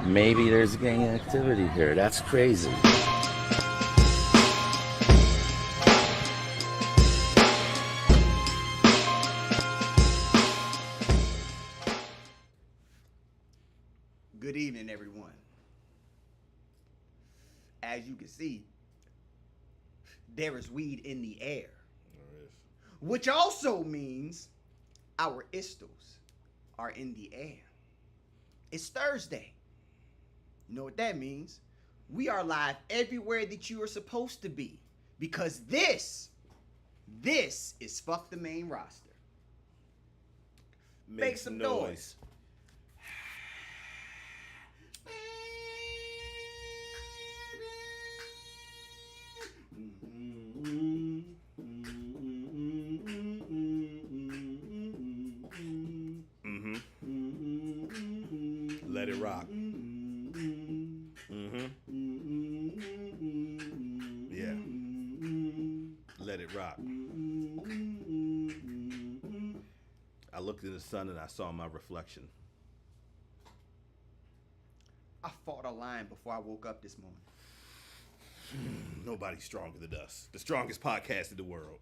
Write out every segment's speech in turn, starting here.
Maybe there's gang activity here. That's crazy. Good evening, everyone. As you can see, there is weed in the air. There is. Which also means our istos are in the air. It's Thursday. You know what that means? We are live everywhere that you are supposed to be. Because this is Fuck the Main Roster. Make some noise. Let it rock. Yeah. Let it rock. I looked in the sun and I saw my reflection. I fought a lion before I woke up this morning. Nobody's stronger than us. The strongest podcast in the world.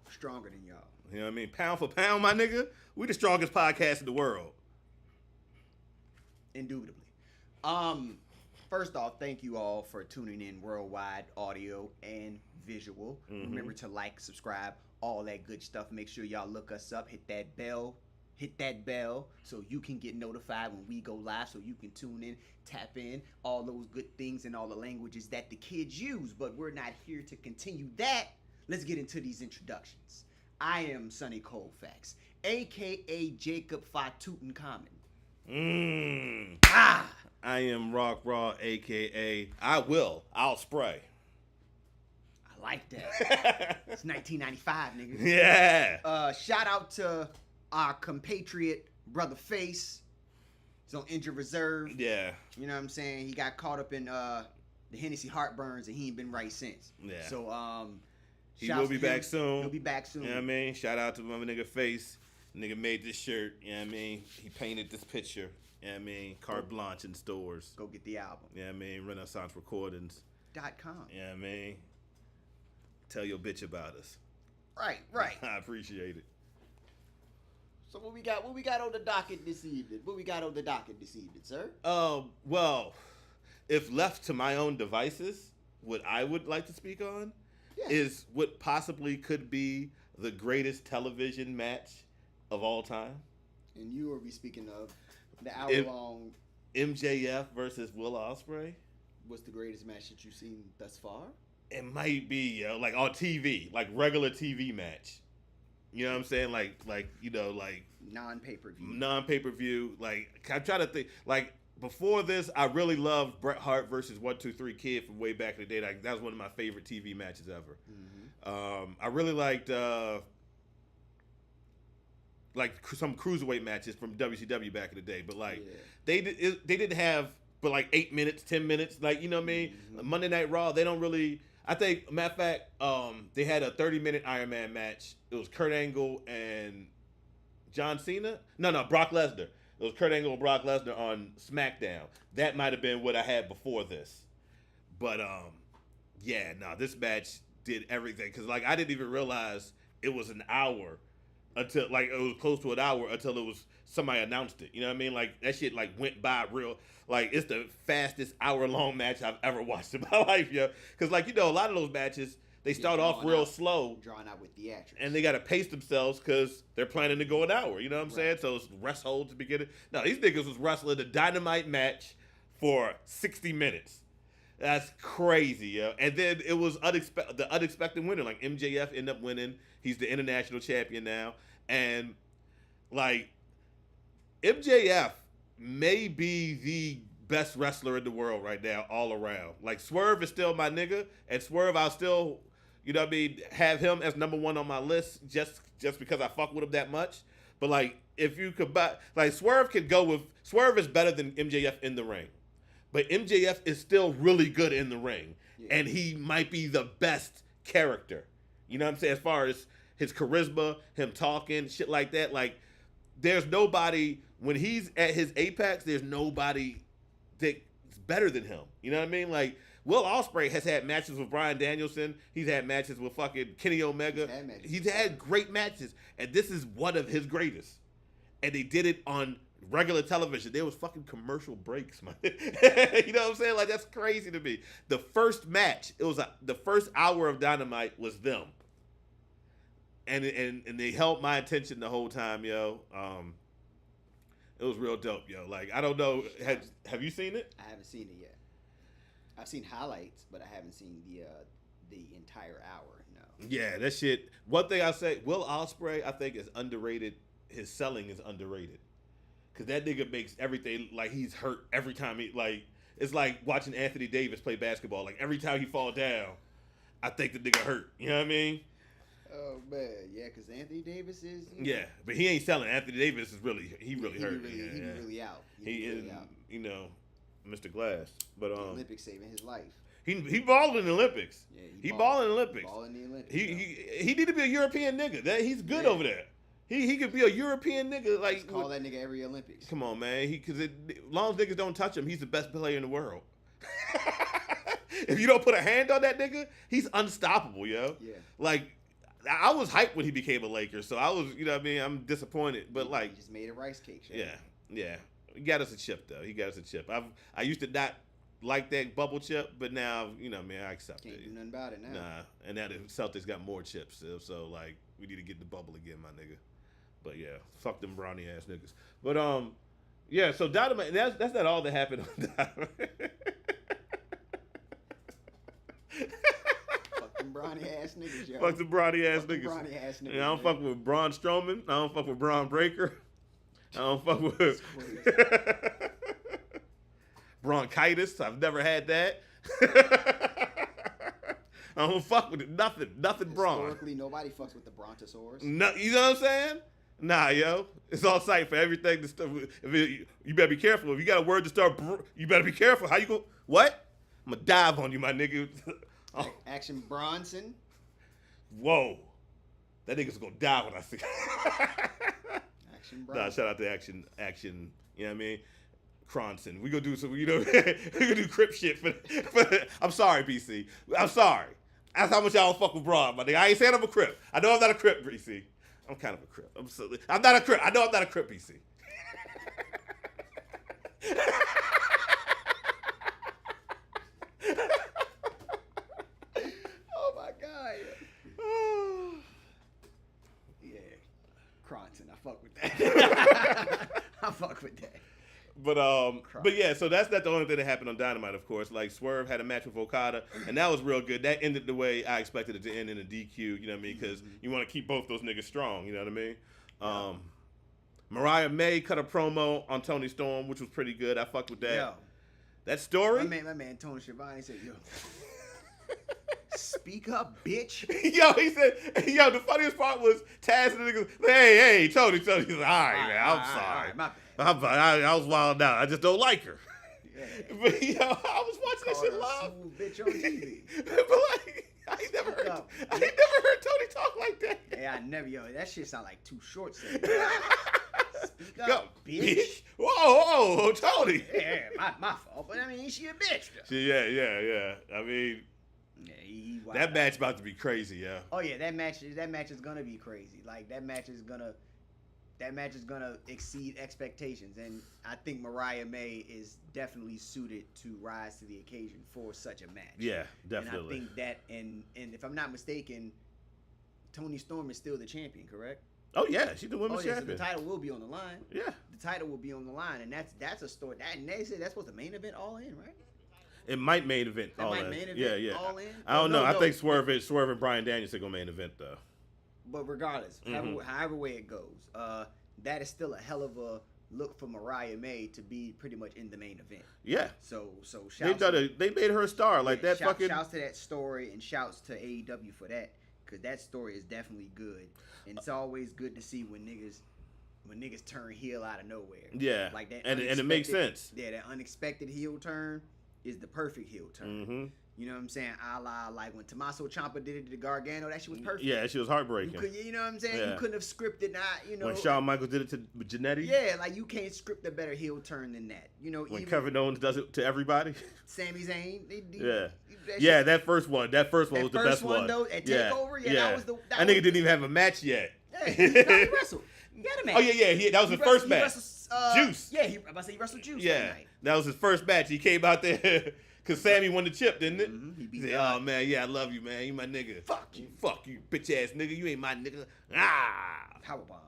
Stronger than y'all. You know what I mean? Pound for pound, my nigga, we the strongest podcast in the world. Indubitably. First off, thank you all for tuning in worldwide, audio and visual. Remember to like, subscribe, all that good stuff. Make sure y'all look us up, hit that bell so you can get notified when we go live, so you can tune in, tap in, all those good things in all the languages that the kids use. But we're not here to continue that. Let's get into these introductions. I am Sonny Colfax, aka Jacob Fatuten-Common. I am Rock Raw, aka I'll spray. I like that. It's 1995, nigga. Yeah. Shout out to our compatriot brother Face. He's on injured reserve. Yeah. You know what I'm saying? He got caught up in the Hennessy heartburns and he ain't been right since. Yeah. So he will be back soon. He'll be back soon. You know what I mean? Shout out to my nigga Face. Nigga made this shirt. You know what I mean? He painted this picture. You know what I mean? Carte blanche in stores. Go get the album. You know what I mean? Renaissance Recordings. .com. You know what I mean? Tell your bitch about us. Right. I appreciate it. So what we got on the docket this evening? Sir? Well, if left to my own devices, what I would like to speak on is what possibly could be the greatest television match of all time. And you will be speaking of the hour-long MJF versus Will Ospreay. What's the greatest match that you've seen thus far? It might be like on TV, like regular TV match. You know what I'm saying? Like non-pay-per-view. Like I'm trying to think. Like before this, I really loved Bret Hart versus 1-2-3 Kid from way back in the day. Like that was one of my favorite TV matches ever. I really liked some cruiserweight matches from WCW back in the day. But like they didn't have but like 8 minutes, 10 minutes. Like you know what I mean? Monday Night Raw, they don't really. I think, matter of fact, they had a 30-minute Iron Man match. It was Kurt Angle and John Cena. No, Brock Lesnar. It was Kurt Angle and Brock Lesnar on SmackDown. That might have been what I had before this. But, this match did everything. Because, like, I didn't even realize it was an hour until, like, it was close to an hour until it was somebody announced it. You know what I mean? Like, that shit, like, went by real. Like, it's the fastest hour-long match I've ever watched in my life, yo. Because, like, you know, a lot of those matches, they start off real slow. Drawn out with theatrics. And they got to pace themselves because they're planning to go an hour. You know what I'm saying? So it's rest holds to begin it. No, these niggas was wrestling a dynamite match for 60 minutes. That's crazy, yo. And then it was the unexpected winner. Like, MJF ended up winning. He's the international champion now. And, like, MJF may be the best wrestler in the world right now, all around. Like, Swerve is still my nigga, and Swerve, I'll still, you know what I mean, have him as number one on my list just because I fuck with him that much. But, like, if you could buy, like, Swerve is better than MJF in the ring. But MJF is still really good in the ring, and he might be the best character. You know what I'm saying? As far as his charisma, him talking, shit like that, like, there's nobody, when he's at his apex, there's nobody that's better than him. You know what I mean? Like Will Ospreay has had matches with Bryan Danielson. He's had matches with fucking Kenny Omega. He's had great matches, and this is one of his greatest. And they did it on regular television. There was fucking commercial breaks, man. You know what I'm saying? Like, that's crazy to me. The first match, the first hour of Dynamite was them. And they held my attention the whole time, yo. It was real dope, yo. Like, I don't know. Have you seen it? I haven't seen it yet. I've seen highlights, but I haven't seen the entire hour, no. Yeah, that shit. One thing I say, Will Ospreay, I think, is underrated. His selling is underrated. Because that nigga makes everything like he's hurt every time he, like, it's like watching Anthony Davis play basketball. Like, every time he fall down, I think the nigga hurt. You know what I mean? Oh, man. Yeah, because Anthony Davis is... Yeah, but he ain't selling. Anthony Davis is really, he really hurt. He really out. He is, you know, Mr. Glass. But, the Olympics saving his life. He balled in the Olympics. Yeah, he balled in the Olympics. Ball in the Olympics. He need to be a European nigga. He's good over there. He could be a European nigga. Like, just call that nigga every Olympics. Come on, man. Because as long as niggas don't touch him, he's the best player in the world. If you don't put a hand on that nigga, he's unstoppable, yo. Yeah. Like, I was hyped when he became a Laker, so I was, you know what I mean? I'm disappointed, but like... He just made a rice cake. Yeah. He got us a chip, though. I used to not like that bubble chip, but now, you know, man, I accept it. Can't do nothing about it now. Nah, and now the Celtics got more chips, so like, we need to get the bubble again, my nigga. But yeah, fuck them brownie ass niggas. But yeah. So Dynamite. That's not all that happened on Dynamite. Fuck them brownie ass niggas, yo. Fuck the brownie ass niggas. Brownie ass niggas. I don't fuck with Braun Strowman. I don't fuck with Braun Breaker. I don't fuck with bronchitis. I've never had that. I don't fuck with it. Nothing Braun. Historically, nobody fucks with the Brontosaurus. No, you know what I'm saying? Nah, yo. It's on site for everything. You better be careful. If you got a word to start, you better be careful. How you go? What? I'm going to dive on you, my nigga. Oh. Action Bronson. Whoa. That nigga's going to die when I see Action Bronson. Nah, shout out to Action, you know what I mean? Cronson. We gonna do some, you know, we gonna do Crip shit for I'm sorry, BC. I'm sorry. That's how much y'all fuck with Braun, my nigga. I ain't saying I'm a Crip. I know I'm not a Crip, BC. I'm kind of a Crip. I'm not a Crip. I know I'm not a Crip, BC. Oh my God. Yeah. Cronson. I fuck with that. I fuck with that. But yeah, so that's not the only thing that happened on Dynamite, of course. Like, Swerve had a match with Okada, and that was real good. That ended the way I expected it to end in a DQ, you know what I mean? Because you want to keep both those niggas strong, you know what I mean? Yeah. Mariah May cut a promo on Tony Storm, which was pretty good. I fucked with that. Yo. That story? My man Tony Schiavone said, yo, speak up, bitch. Yo, he said, yo, the funniest part was Taz and the niggas, hey, Tony. He's like, all right, man, I'm sorry. My bad. I was wild out. I just don't like her. Yeah. But yo, I was watching that shit live. Smooth bitch on TV. But like, I ain't never heard Tony talk like that. Yeah, I never. Yo, that shit sound like Too Short. Speak Go, up, bitch. Whoa, Tony. Yeah, my fault. But I mean, she a bitch. Yeah. I mean, he that match about to be crazy, yeah. Oh yeah, that match is gonna be crazy. Like that match is gonna exceed expectations, and I think Mariah May is definitely suited to rise to the occasion for such a match. Yeah, definitely. And I think that, and if I'm not mistaken, Tony Storm is still the champion, correct? Oh yeah, she's the women's champion. So the title will be on the line. Yeah, the title will be on the line, and that's a story. And they said that's what the main event All In, right? It might main event All In. Yeah. All In. I don't know. I think Swerve and Bryan Danielson go main event though. But regardless, however way it goes, that is still a hell of a look for Mariah May to be pretty much in the main event. Yeah. So shouts they made her a star like that. Shouts to that story, and shouts to AEW for that, because that story is definitely good, and it's always good to see when niggas turn heel out of nowhere. Yeah. Like that, and it makes sense. Yeah, that unexpected heel turn is the perfect heel turn. Mm-hmm. You know what I'm saying? A la like when Tommaso Ciampa did it to Gargano, that shit was perfect. Yeah, she was heartbreaking. You know what I'm saying? Yeah. You couldn't have scripted not, When Shawn Michaels did it to Jannetty. Yeah, like you can't script a better heel turn than that. You know, When even Kevin Owens does it to everybody. Sami Zayn. That first one. That first one was the best one. Though, at TakeOver, that was the. That nigga didn't even have a match yet. Yeah, he wrestled. He had a match. Oh yeah. That was his first match. Juice. Yeah, he wrestled Juice. Yeah, that night. That was his first match. He came out there because Sammy won the chip, didn't it? Mm-hmm. He said, "Oh man, yeah, I love you, man. You my nigga. Fuck you, bitch ass nigga. You ain't my nigga." Powerbomb.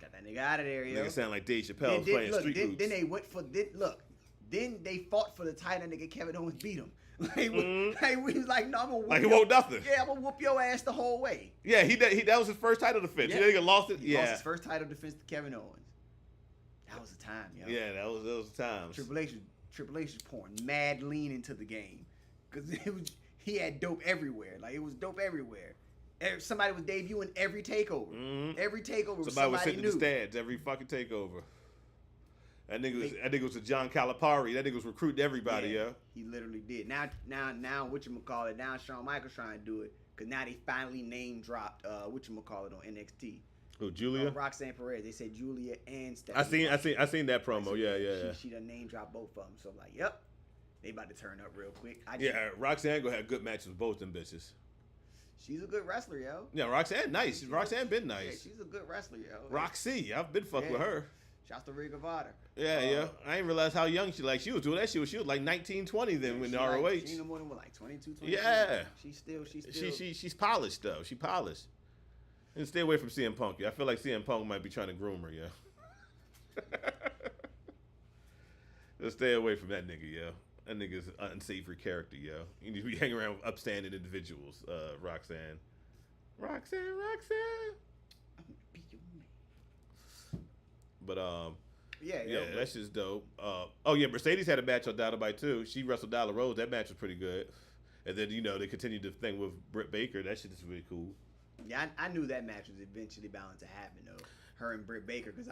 Got that nigga out of there, yo. Nigga sound like Dave Chappelle playing Street Roots. Then they went for Then they fought for the title. Nigga Kevin Owens beat him. He was like, no, I'm gonna whoop like he won't nothing. Yeah, I'm gonna whoop your ass the whole way. Yeah, that was his first title defense. Yeah. He nigga lost it. He lost his first title defense to Kevin Owens. That was the time, yo. Yeah, that was the time. Triple H was pouring mad lean into the game because he had dope everywhere. Like it was dope everywhere. Somebody was debuting every takeover. Mm-hmm. Every takeover was somebody was somebody sitting new. in the stands every fucking takeover. That nigga was a John Calipari. That nigga was recruiting everybody, yo. He literally did. Now, whatchamacallit, now Shawn Michaels trying to do it because now they finally name dropped whatchamacallit on NXT. Who, Julia? Roxanne Perez. They said Julia and Stephanie. I seen that promo. Yeah. She done name dropped both of them. So I'm like, yep, they about to turn up real quick. Roxanne gonna have good matches with both them bitches. She's a good wrestler, yo. Yeah, Roxanne nice. Roxanne been nice. Yeah, she's a good wrestler, yo. Roxy, I've been fucking with her. Shouts to Ring of Honor. Yeah. I didn't realize how young she was doing that shit. She was like 19, 20 then in the ROH. She more than like 22, 23. Yeah. She's still. She's polished though. She polished. And stay away from CM Punk. I feel like CM Punk might be trying to groom her, yo. Just stay away from that nigga, yo. That nigga's an unsavory character, yo. You need to be hanging around with upstanding individuals, Roxanne. Roxanne. But that's just dope. Mercedes had a match on Dynamite too. She wrestled Nyla Rose. That match was pretty good. And then they continued the thing with Britt Baker. That shit is really cool. Yeah, I knew that match was eventually bound to happen though. Her and Britt Baker, because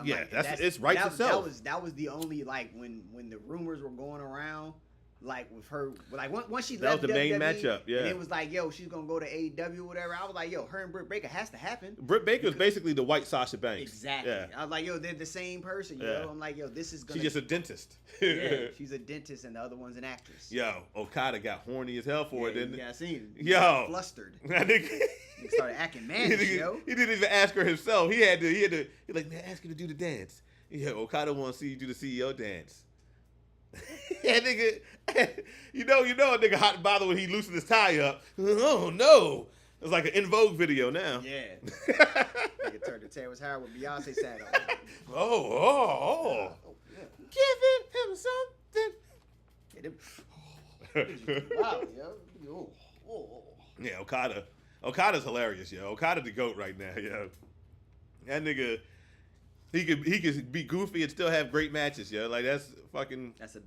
it's right itself. That was the only when the rumors were going around. Like with her, like once she left, that was the main WWE, matchup. Yeah, and it was like, yo, she's gonna go to AEW or whatever. I was like, yo, her and Britt Baker has to happen. Britt Baker is basically the white Sasha Banks. Exactly. Yeah. I was like, yo, they're the same person. Yo, I'm like, yo, this is gonna. She's just a dentist. Yeah, she's a dentist, and the other one's an actress. Yo, Okada got horny as hell for it, didn't he? Yeah, I seen it. Yo, flustered. He started acting mannish, yo. He didn't even ask her himself. He had to. He like, man, ask her to do the dance. Yeah, Okada wants to see you do the CEO dance. Yeah, nigga, you know a nigga hot and bothered when he loosened his tie up. Oh no, it's like an In Vogue video now. Yeah, nigga turned to Terrence Howard with Beyonce sat on. Oh, yeah. Giving him something. Wow, yo. Yeah, Okada's hilarious, yo. Okada the GOAT right now, yo. That nigga. He could be goofy and still have great matches, yo. Like that's fucking. That's a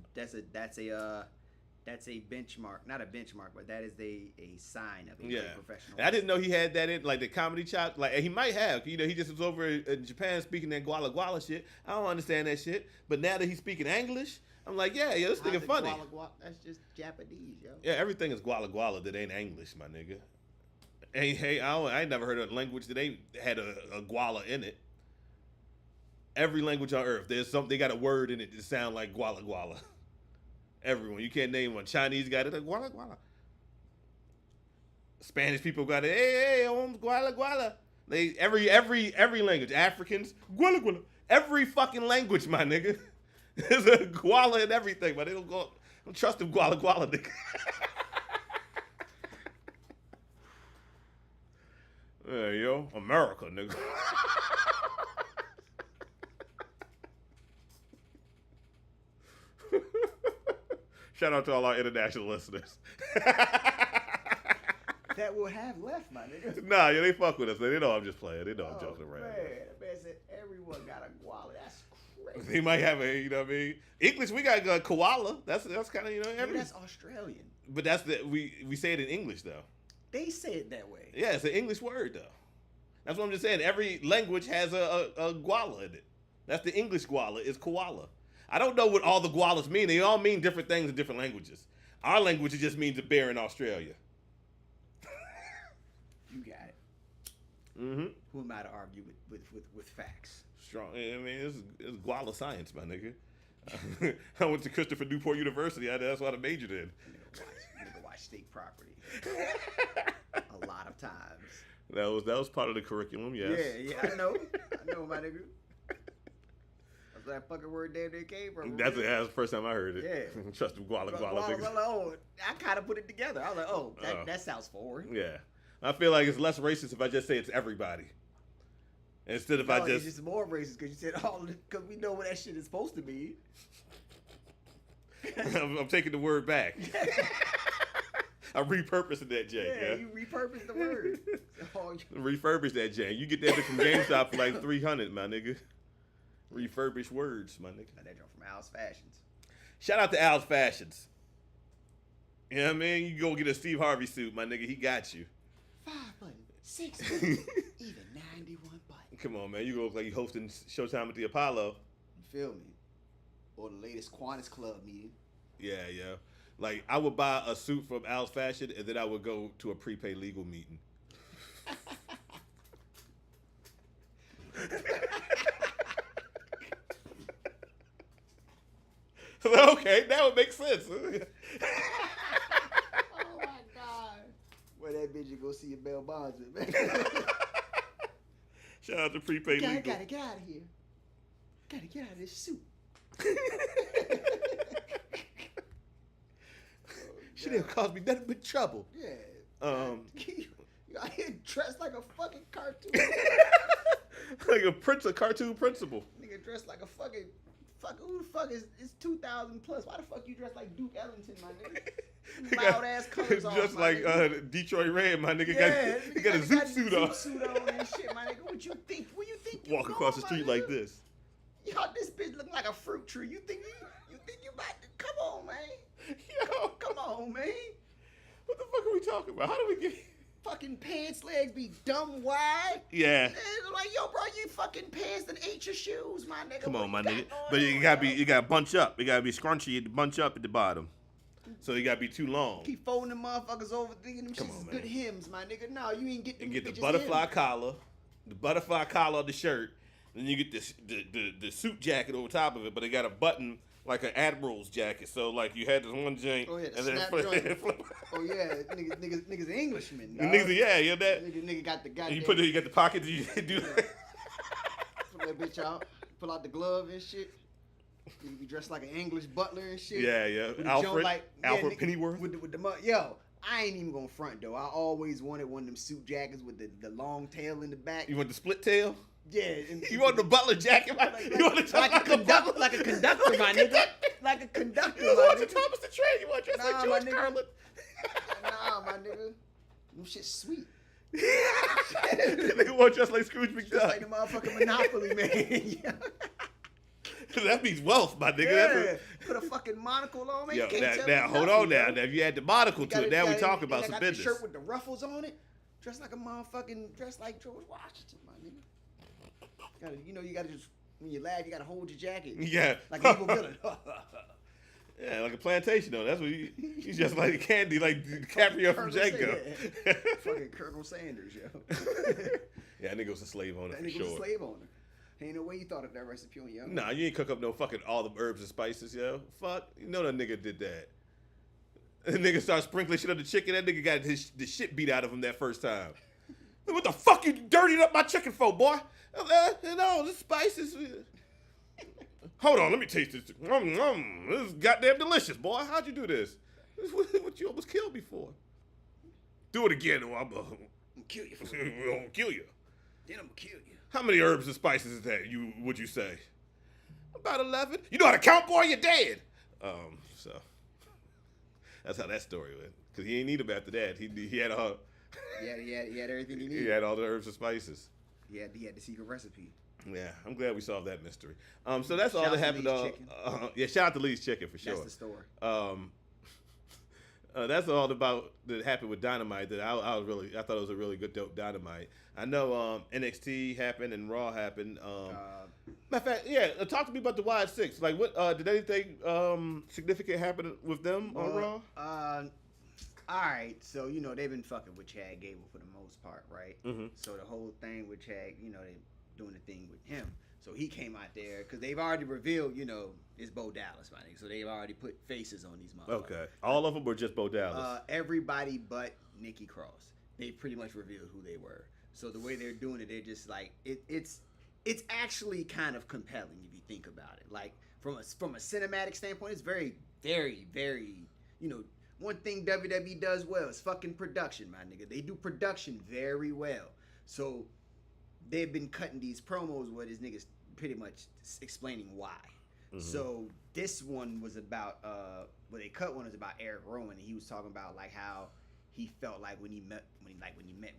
benchmark, not a benchmark, but that is a sign of a great professional. And I didn't know he had that in like the comedy chop. Like he might have, he just was over in Japan speaking that guala guala shit. I don't understand that shit, but now that he's speaking English, I'm like, yeah, this nigga funny. That's just Japanese, yo. Yeah, everything is guala guala that ain't English, my nigga. Hey, I ain't never heard of a language that ain't had a guala in it. Every language on earth, they got a word in it that sound like guala guala. Everyone, you can't name one. Chinese got it, like guala guala. Spanish people got it, hey, guala guala. Every language, Africans, guala guala. Every fucking language, my nigga. There's a guala in everything, but they don't trust them guala guala, nigga. Hey, yo, America, nigga. Shout out to all our international listeners. That will have left, my nigga. Nah, they fuck with us. They know I'm just playing. They know I'm joking around. Man, that man said everyone got a koala. That's crazy. They might have a, you know what I mean? English, we got a koala. That's kind of, that's Australian. But that's we say it in English though. They say it that way. Yeah, it's an English word though. That's what I'm just saying. Every language has a koala in it. That's the English koala is koala. I don't know what all the koalas mean. They all mean different things in different languages. Our language it just means a bear in Australia. You got it. Mm-hmm. Who am I to argue with facts? Strong. I mean, it's guala science, my nigga. I went to Christopher Newport University. That's what I majored in. Nigga watch State Property. A lot of times. That was part of the curriculum, yes. Yeah, I know, my nigga. That's where that fucking word damn near came from. That's the first time I heard it. Yeah. Trust them guala I niggas. was like, oh, I kind of put it together. I was like, oh, that sounds forward. Yeah. I feel like it's less racist if I just say it's everybody. Instead of I just... It's just more racist because you said all because we know what that shit is supposed to be. I'm taking the word back. I'm repurposing that jank. Yeah, you repurposed the word. Refurbish that jank. You get that bitch from GameStop for like $300, my nigga. Refurbished words, my nigga. That joint from Al's Fashions. Shout out to Al's Fashions. You know what I mean? You go get a Steve Harvey suit, my nigga. He got you. 5 button, 6 button, even 91 button. Come on, man. You look like you hosting Showtime at the Apollo. You feel me? Or the latest Qantas Club meeting. Yeah. Like, I would buy a suit from Al's Fashion, and then I would go to a prepaid legal meeting. Okay, that would make sense. Oh my God. Where that bitch you go see your bail bondsman, man. Shout out to prepaid legal. Gotta get out of here. Gotta get out of this suit. She didn't cause me nothing but trouble. Yeah. You out here dressed like a fucking cartoon. Like a cartoon principal. Nigga dressed like a fucking who the fuck is 2000 plus? Why the fuck you dressed like Duke Ellington, my nigga? Loud ass colors on. Just like Detroit Red, my nigga. Yeah, he got a zoot suit on. Suit on and shit, my nigga. What you think? Where you think you Walk across the street like this. Yo, this bitch look like a fruit tree. You think you about to? Come on, man. Yo, come on, man. What the fuck are we talking about? How do we get? Fucking pants legs be dumb wide. Yeah. And like, yo, bro, you fucking pants that ate your shoes, my nigga. Come on, my nigga. But But you gotta bunch up. You gotta be scrunchy to bunch up at the bottom. So you gotta be too long. Keep folding them motherfuckers over, thinking them shits is man. good hymns, my nigga. No, you ain't get them. You get the butterfly collar, on the shirt. Then you get the suit jacket over top of it, but it got a button like an admiral's jacket. So like you had this one joint, oh, yeah, and snap then joint. Oh yeah, niggas Englishmen. Yeah, that. Nigga got the goddamn. You got the pocket. You do. Pull that bitch out. Pull out the glove and shit. You be dressed like an English butler and shit. Yeah. Alfred Pennyworth. With the yo, I ain't even gonna front though. I always wanted one of them suit jackets with the long tail in the back. You want the split tail? Yeah. You want the butler jacket? You want to like a conductor, my nigga. Like a conductor. You want the Thomas the Train? You want to dress like George Carlin? Nah, my nigga. Them shit's sweet. Nigga want to dress like Scrooge McDuck. Just like the motherfucking Monopoly man. That means wealth, my nigga. Yeah. Put a fucking monocle on, man. Yo, now hold on now. Now, if you add the monocle to it, now we talking about some business. The shirt with the ruffles on it. Dressed like a motherfucking, dressed like George Washington, my nigga. You gotta just, when you laugh, you gotta hold your jacket. Yeah. Like an evil villain. Yeah, like a plantation, though. That's what he's just like candy, like DiCaprio from Django. Yeah. Fucking Colonel Sanders, yo. Yeah, that nigga was a slave owner That for nigga sure. was a slave owner. Ain't no way you thought of that recipe on your own. Nah, you ain't cook up no fucking all the herbs and spices, yo. Fuck, you know that nigga did that. That nigga started sprinkling shit on the chicken. That nigga got the shit beat out of him that first time. What the fuck you dirtied up my chicken for, boy? The spices. Hold on, let me taste this. This is goddamn delicious, boy. How'd you do this? This is what you almost killed me for. Do it again, or I'm gonna kill you. I'm gonna kill you. Then I'm gonna kill you. How many herbs and spices is that? Would you say? About 11. You know how to count, boy? You're dead. So that's how that story went. Cause he ain't need him after that. He had all. Yeah, he had everything he needed. He had all the herbs and spices. He had the secret recipe. Yeah, I'm glad we solved that mystery. So that's all that happened. Yeah, shout out to Lee's Chicken for sure. That's the story. That's all about that happened with Dynamite. That I thought it was a really good dope Dynamite. I know NXT happened and Raw happened. Matter of fact, yeah. Talk to me about the Wide Six. Like, what did anything significant happen with them on Raw? All right, so you know they've been fucking with Chad Gable for the most part, right? Mm-hmm. So the whole thing with Chad, you know, they doing the thing with him. So he came out there because they've already revealed, you know, it's Bo Dallas, my nigga. So they've already put faces on these motherfuckers. Okay, all of them were just Bo Dallas. Everybody but Nikki Cross. They pretty much revealed who they were. So the way they're doing it, they're just like it's actually kind of compelling if you think about it. Like from a cinematic standpoint, it's very, very, very, you know. One thing WWE does well is fucking production, my nigga. They do production very well. So they've been cutting these promos where these niggas pretty much explaining why. Mm-hmm. So this one was about well, they cut one was about Eric Rowan, and he was talking about like how he felt like when he met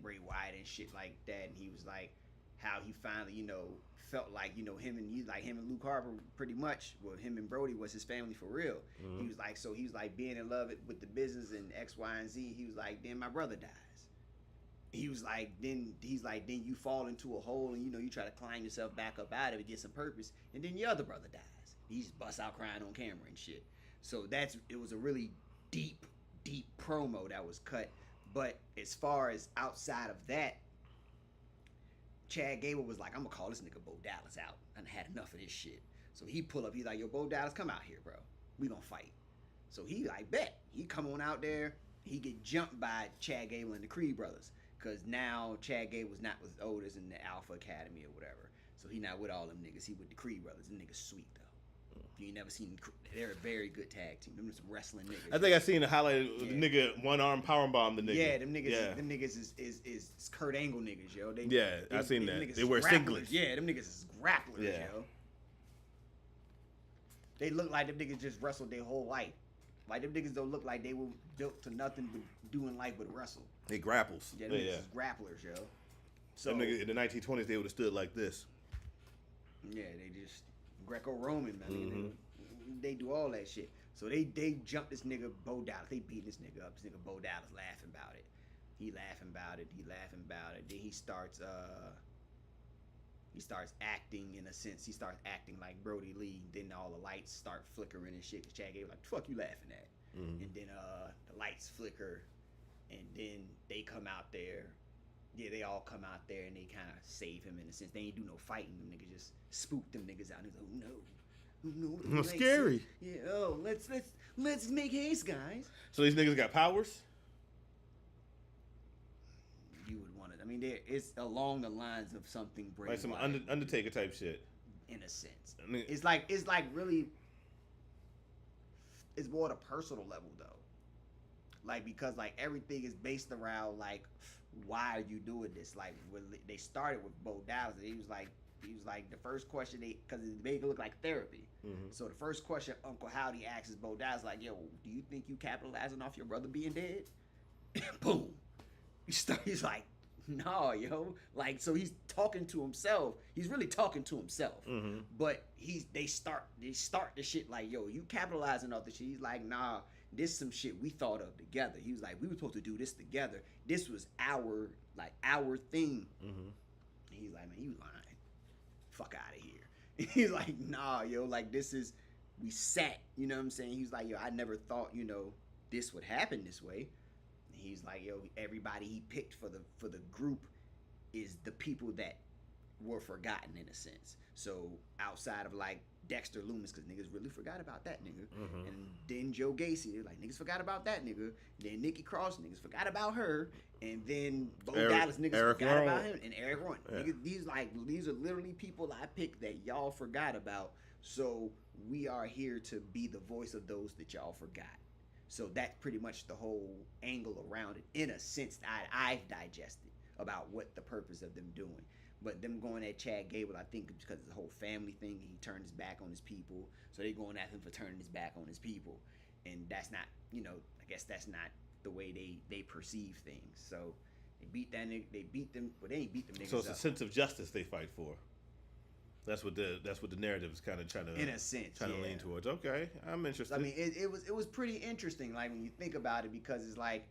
Bray Wyatt and shit like that, and he was like how he finally, you know, felt like, you know, him and Luke Harper pretty much, well, him and Brody was his family for real. Mm-hmm. He was like being in love with the business and X, Y, and Z. He was like, then my brother dies. He's like, then you fall into a hole and, you know, you try to climb yourself back up out of it, get some purpose, and then your other brother dies. He just busts out crying on camera and shit. So it was a really deep promo that was cut. But as far as outside of that, Chad Gable was like, I'm gonna call this nigga Bo Dallas out. I had enough of this shit. So he pull up, he's like, yo, Bo Dallas, come out here, bro. We gonna fight. So he like, bet. He come on out there. He get jumped by Chad Gable and the Creed brothers. Cause now Chad Gable's not with Otis in the Alpha Academy or whatever. So he not with all them niggas. He with the Creed brothers. Them niggas sweet though. You ain't never seen them. They're a very good tag team. Them some wrestling niggas. I think I seen a highlight of the nigga one arm powerbomb the nigga. Yeah, them niggas. Yeah. Them niggas is Kurt Angle niggas, yo. I seen that. They wear singlets. Yeah, them niggas is grapplers, yo. They look like them niggas just wrestled their whole life. Like them niggas don't look like they were built to nothing but do in life but wrestle. They grapples. Yeah, them niggas is grapplers, yo. So them niggas in the 1920s they would have stood like this. Yeah, they just Greco-Roman, man. Mm-hmm. They do all that shit. So they jumped this nigga Bo Dallas. They beat this nigga up. This nigga Bo Dallas laughing about it. He laughing about it. Then he starts acting in a sense. He starts acting like Brody Lee. Then all the lights start flickering and shit. Cause Chad Gable like, fuck you laughing at? Mm-hmm. And then the lights flicker, and then they come out there. Yeah, they all come out there and they kind of save him in a sense. They ain't do no fighting. Them niggas just spook them niggas out. And he's like, oh no. Scary. Yeah. Oh, let's make haste, guys. So these niggas got powers. You would want it. I mean, it's along the lines of something Bray like some Wyatt, Undertaker type shit. In a sense, I mean, it's like really. It's more at a personal level though. Like because like everything is based around like, why are you doing this? Like when they started with Bo Dallas, he was like the first question because it made it look like therapy. Mm-hmm. So the first question Uncle Howdy asks Bo Dallas like, yo, do you think you capitalizing off your brother being dead? Boom. He's like, no, yo. Like, so he's talking to himself. He's really talking to himself. Mm-hmm. But they start the shit like, yo, you capitalizing off the shit. He's like, nah, this some shit we thought of together. He was like, we were supposed to do this together. This was our thing. Mm-hmm. He's like, man, you lying. Fuck out of here. He's like, nah, yo, like this is, we sat, you know what I'm saying? He's like, yo, I never thought, you know, this would happen this way. And he's like, yo, everybody he picked for the group is the people that were forgotten in a sense. So outside of like Dexter Loomis, because niggas really forgot about that nigga. Mm-hmm. And then Joe Gacy, they're like, niggas forgot about that nigga. Then Nikki Cross, niggas forgot about her. And then Bo Dallas, niggas forgot about him. And Eric Rowan. Yeah. Niggas, these are literally people I picked that y'all forgot about. So we are here to be the voice of those that y'all forgot. So that's pretty much the whole angle around it. In a sense, I've digested about what the purpose of them doing. But them going at Chad Gable, I think because of the whole family thing, he turned his back on his people. So they going at him for turning his back on his people. And that's not, you know, I guess that's not the way they perceive things. So they beat that nigga, they beat them, but they ain't beat them niggas So it's up. a sense of justice they fight for. That's what the narrative is kind of trying to, in a sense, trying to lean towards. Okay, I'm interested. I mean, it was pretty interesting, like when you think about it, because it's like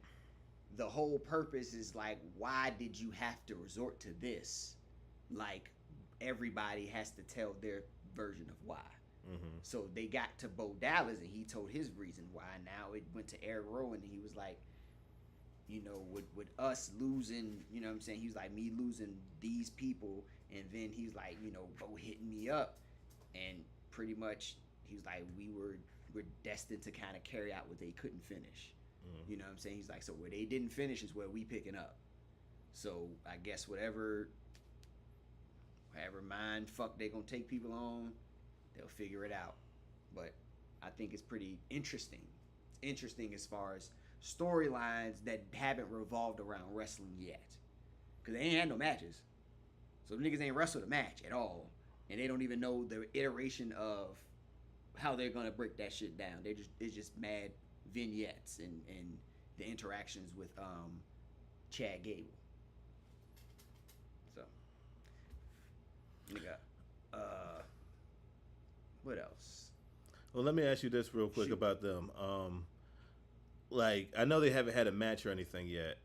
the whole purpose is like, why did you have to resort to this? Like everybody has to tell their version of why. Mm-hmm. So they got to Bo Dallas, and he told his reason why. Now it went to Eric Rowan, and he was like, you know, with us losing, you know what I'm saying? He was like, me losing these people, and then he was like, you know, Bo hitting me up, and pretty much he was like, we're destined to kind of carry out what they couldn't finish. You know what I'm saying? He's like, so where they didn't finish is where we picking up. So I guess whatever mind fuck they gonna take people on, they'll figure it out. But I think it's pretty interesting. It's interesting as far as storylines that haven't revolved around wrestling yet, because they ain't had no matches. So the niggas ain't wrestled a match at all, and they don't even know the iteration of how they're gonna break that shit down. It's just mad vignettes and the interactions with Chad Gable. So nigga, what else? Well, let me ask you this real quick Shoot. about them. Like, I know they haven't had a match or anything yet,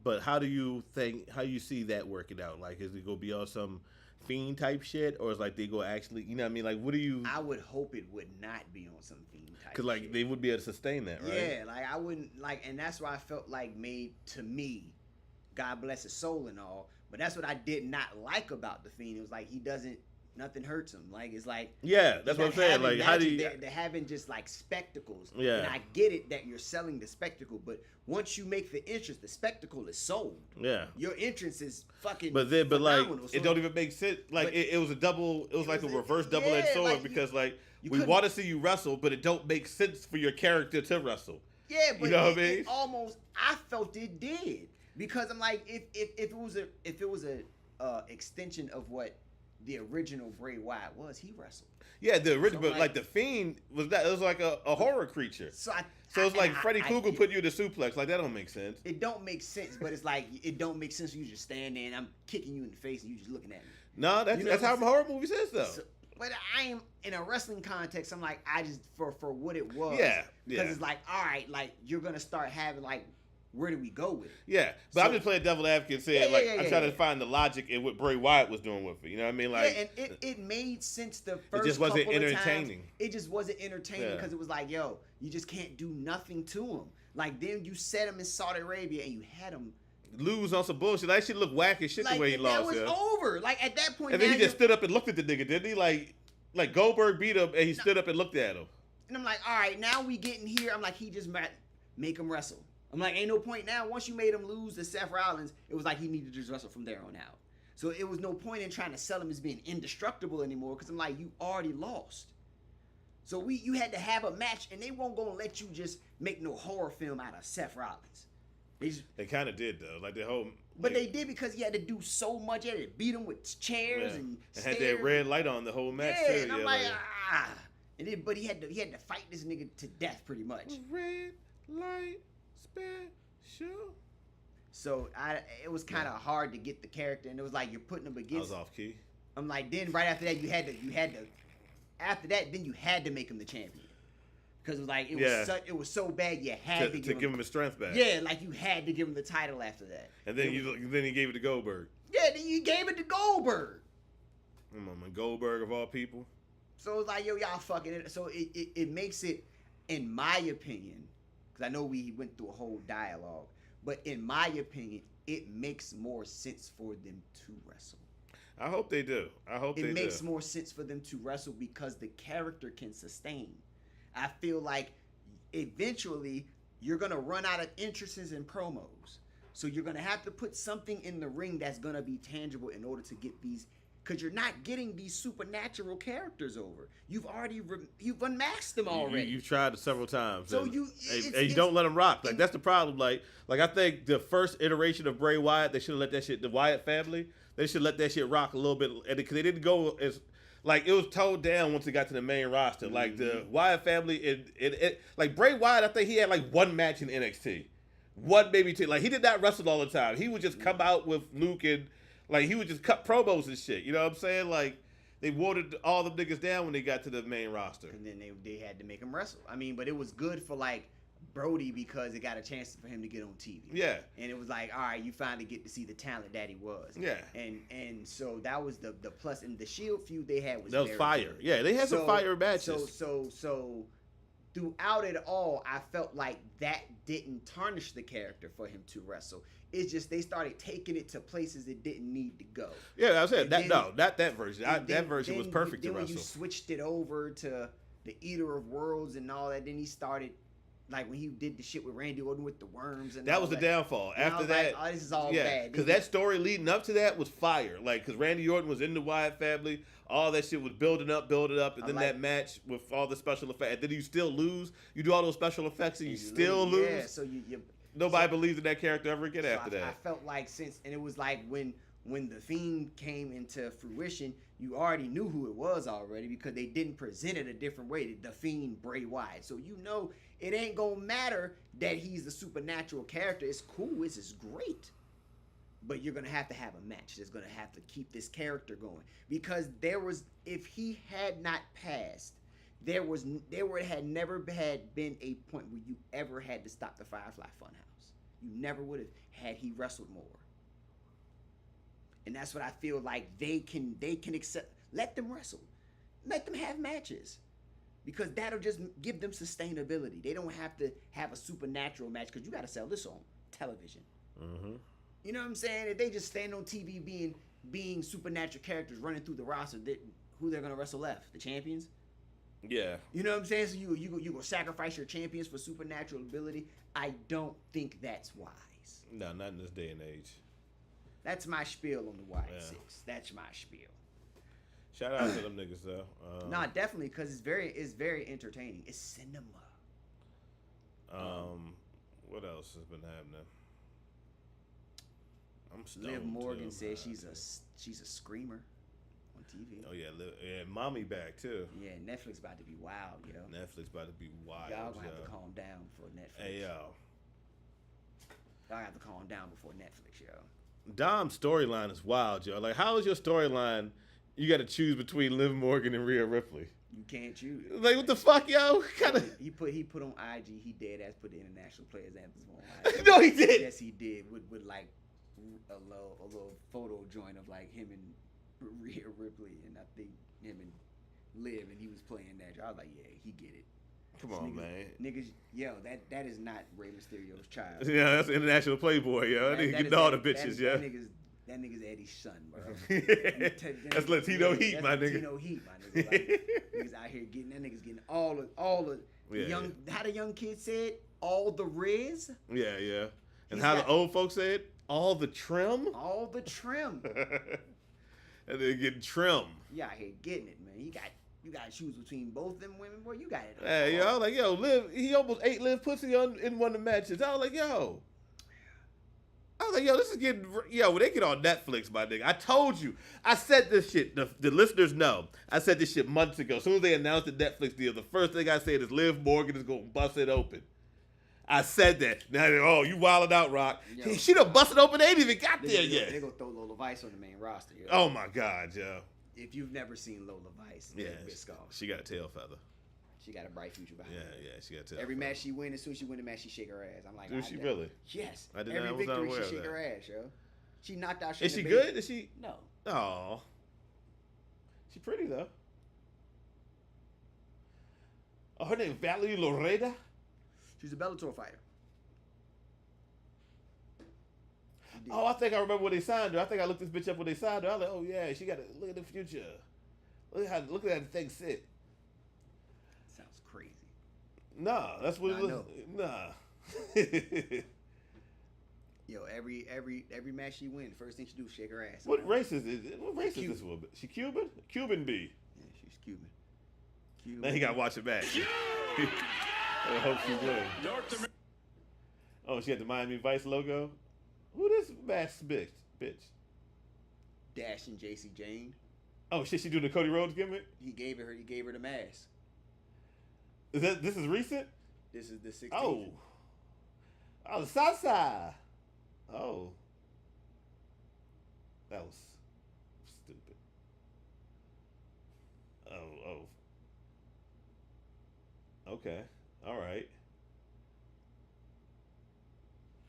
but how do you see that working out? Like, is it gonna be on some Fiend type shit, or is like they go actually, you know what I mean? Like, what do you? I would hope it would not be on some Fiend type. Because like shit. they would be able to sustain that, right? Yeah, like I wouldn't like, and that's why I felt like made to me, God bless his soul and all. But that's what I did not like about the Fiend. It was like he doesn't. Nothing hurts him. Like it's like that's what I'm saying. Like how do you? They're having just like spectacles. Yeah. And I get it that you're selling the spectacle, but once you make the entrance, the spectacle is sold. Yeah. Your entrance is fucking. But like phenomenal. it don't even make sense. Like it was a double. It was like a reverse double-edged sword like because like we couldn't- want to see you wrestle, but it don't make sense for your character to wrestle. Yeah, but you know what I mean? It almost I felt it did because I'm like if it was a extension of what the original Bray Wyatt was, he wrestled. Yeah, the original, So, but like the Fiend was that it was like a horror creature. So it's like Freddy Krueger put you to suplex. Like that don't make sense. It don't make sense, but it's like it don't make sense. You just stand there and I'm kicking you in the face and you just looking at me. No, that's how horror movies is though. So, but I am in a wrestling context. I'm like I just for what it was. Yeah, Because it's like all right, like you're gonna start having like. Where do we go with it? Yeah, but I'm just playing devil advocate, saying I'm trying to find the logic in what Bray Wyatt was doing with it. You know what I mean? Like, and it made sense the first. It just wasn't couple of entertaining. Times. It just wasn't entertaining because it was like, yo, you just can't do nothing to him. Like then you set him in Saudi Arabia and you had him lose on some bullshit. That shit look whack as shit the way he lost. That was over. Like at that point, and then he just stood up and looked at the nigga, didn't he? Like Goldberg beat him and he stood up and looked at him. And I'm like, all right, now we getting here. I'm like, he just make him wrestle. I'm like, ain't no point now. Once you made him lose to Seth Rollins, it was like he needed to just wrestle from there on out. So it was no point in trying to sell him as being indestructible anymore because I'm like, you already lost. So you had to have a match, and they won't gonna let you just make no horror film out of Seth Rollins. They kind of did though, like the whole. But they did because he had to do so much. He had to beat him with chairs and had that red light on the whole match too. And I'm like, ah. And then, but he had to fight this nigga to death pretty much. Red light. Special. So it was kind of hard to get the character, and it was like you're putting him against. I was off key. I'm like, then right after that you had to. After that, then you had to make him the champion, because it was like it was so bad you had to give him his strength back. Yeah, like you had to give him the title after that. And then he gave it to Goldberg. Yeah, then you gave it to Goldberg. Come on, Goldberg of all people. So it's like, yo, y'all fucking it. So it makes it, in my opinion. I know we went through a whole dialogue, but in my opinion, it makes more sense for them to wrestle. I hope they do. It makes more sense for them to wrestle because the character can sustain. I feel like eventually you're going to run out of entrances and promos. So you're going to have to put something in the ring that's going to be tangible in order to get these, because you're not getting these supernatural characters over. You've already you've unmasked them already. You've tried it several times. So and you don't let them rock. Like that's the problem. Like I think the first iteration of Bray Wyatt, they should have let that shit. The Wyatt family, they should let that shit rock a little bit, and because they didn't go as like it was toned down once it got to the main roster. Mm-hmm. Like the Wyatt family, it like Bray Wyatt, I think he had like one match in NXT, one maybe two. Like he did not wrestle all the time. He would just come out with Luke and. Like, he would just cut promos and shit. You know what I'm saying? Like, They watered all the niggas down when they got to the main roster. And then they had to make him wrestle. I mean, but it was good for like Brody because it got a chance for him to get on TV. Yeah. And it was like, all right, you finally get to see the talent that he was. Yeah. And so that was the plus. And the Shield feud they had was That was very fire. good. Yeah, they had some fire matches. So throughout it all, I felt like that didn't tarnish the character for him to wrestle. It's just they started taking it to places it didn't need to go. Yeah, I said that. Then, No, not that version. That version was perfect to then when wrestle. you switched it over to the Eater of Worlds and all that, then he started like when he did the shit with Randy Orton with the worms and That all was the that. downfall. And I After was that, like, oh, this is all yeah, bad. because that story leading up to that was fire. Like, because Randy Orton was in the Wyatt family, all that shit was building up, and then that match with all the special effects, and then you still lose. You do all those special effects, and you still lose. Yeah, so Nobody believes in that character ever again after that. I felt like and it was like when the Fiend came into fruition, you already knew who it was already because they didn't present it a different way. The Fiend Bray Wyatt, so you know it ain't gonna matter that he's a supernatural character. It's cool, it's great, but you're gonna have to have a match that's gonna have to keep this character going because if he had not passed. There had never been a point where you ever had to stop the Firefly Funhouse. You never would have had he wrestled more. And that's what I feel like they can accept. Let them wrestle. Let them have matches. Because that'll just give them sustainability. They don't have to have a supernatural match because you got to sell this on television. Mm-hmm. You know what I'm saying? If they just stand on TV being supernatural characters running through the roster, who they're going to wrestle left? The champions? Yeah. You know what I'm saying? So you go sacrifice your champions for supernatural ability. I don't think that's wise. No, not in this day and age. That's my spiel on the Y6. That's my spiel. Shout out to them niggas though. Nah, definitely because it's very entertaining. It's cinema. What else has been happening? I'm stoned. Liv Morgan too, says she's a screamer on TV. Oh yeah, mommy back too. Yeah, Netflix about to be wild, yo. Netflix about to be wild. Y'all gonna have to calm down before Netflix. Hey yo. Y'all have to calm down before Netflix, yo. Dom's storyline is wild, yo. Like, how is your storyline? You got to choose between Liv Morgan and Rhea Ripley. You can't choose. Like, what the fuck, yo? He put on IG. He dead ass put the international players anthems on IG. No, he did. Yes, he did. With like a little photo joint of like him and Rhea Ripley, and I think him and Liv, and he was playing that. I was like, yeah, he get it. Come on, man. Niggas, yo, that is not Rey Mysterio's child. Yeah, that's international playboy, yo. That nigga getting all the bitches, yeah. That nigga's Eddie's son, bro. That's Latino heat, my nigga. Latino heat, my nigga. Like, niggas out here getting all the young. How the young kids said, all the riz. Yeah, yeah. And how the old folks said, all the trim. All the trim. And they're getting trim. You out here getting it, man. You got to choose between both them women, boy. You got it. Hey, yo, I was like, yo, Liv, he almost ate Liv pussy in one of the matches. I was like, yo, this is getting, when they get on Netflix, my nigga. I told you. I said this shit. The listeners know. I said this shit months ago. As soon as they announced the Netflix deal, the first thing I said is Liv Morgan is going to bust it open. I said that. Now, you wilding out, Rock. Yo, she done busted open. They ain't even got there yet. They're going to throw Lola Vice on the main roster. Yo. Oh, my God, yo. If you've never seen Lola Vice, Biscoff. She got a tail feather. She got a bright future behind her. Yeah, she got a tail Every feather. match she wins, as soon as she win the match, she shake her ass. I'm like, Does she really? Yes. I did Every not. I was victory, unaware she of shake her that. ass, yo. She knocked out. Is she good? Is she? No. Oh, she pretty though. Oh, her name Valerie Loreda. She's a Bellator fighter. Oh, I think I remember when they signed her. I think I looked this bitch up when they signed her. I was like, oh yeah, she got to look at the future. Look at that thing sit. Sounds crazy. Nah, that's what it looks. Nah. Yo, every match she wins, first thing she do is shake her ass. What race is it? What race is this woman? She Cuban? Cuban B. Yeah, she's Cuban. Now he got to watch it back. I hope she wins. Oh, she had the Miami Vice logo. Who this masked bitch? Dash and JC Jane. Oh shit, she doing the Cody Rhodes gimmick? He gave her the mask. This is recent? This is the 16th. Oh, the South Side. Oh, that was stupid. Okay. All right.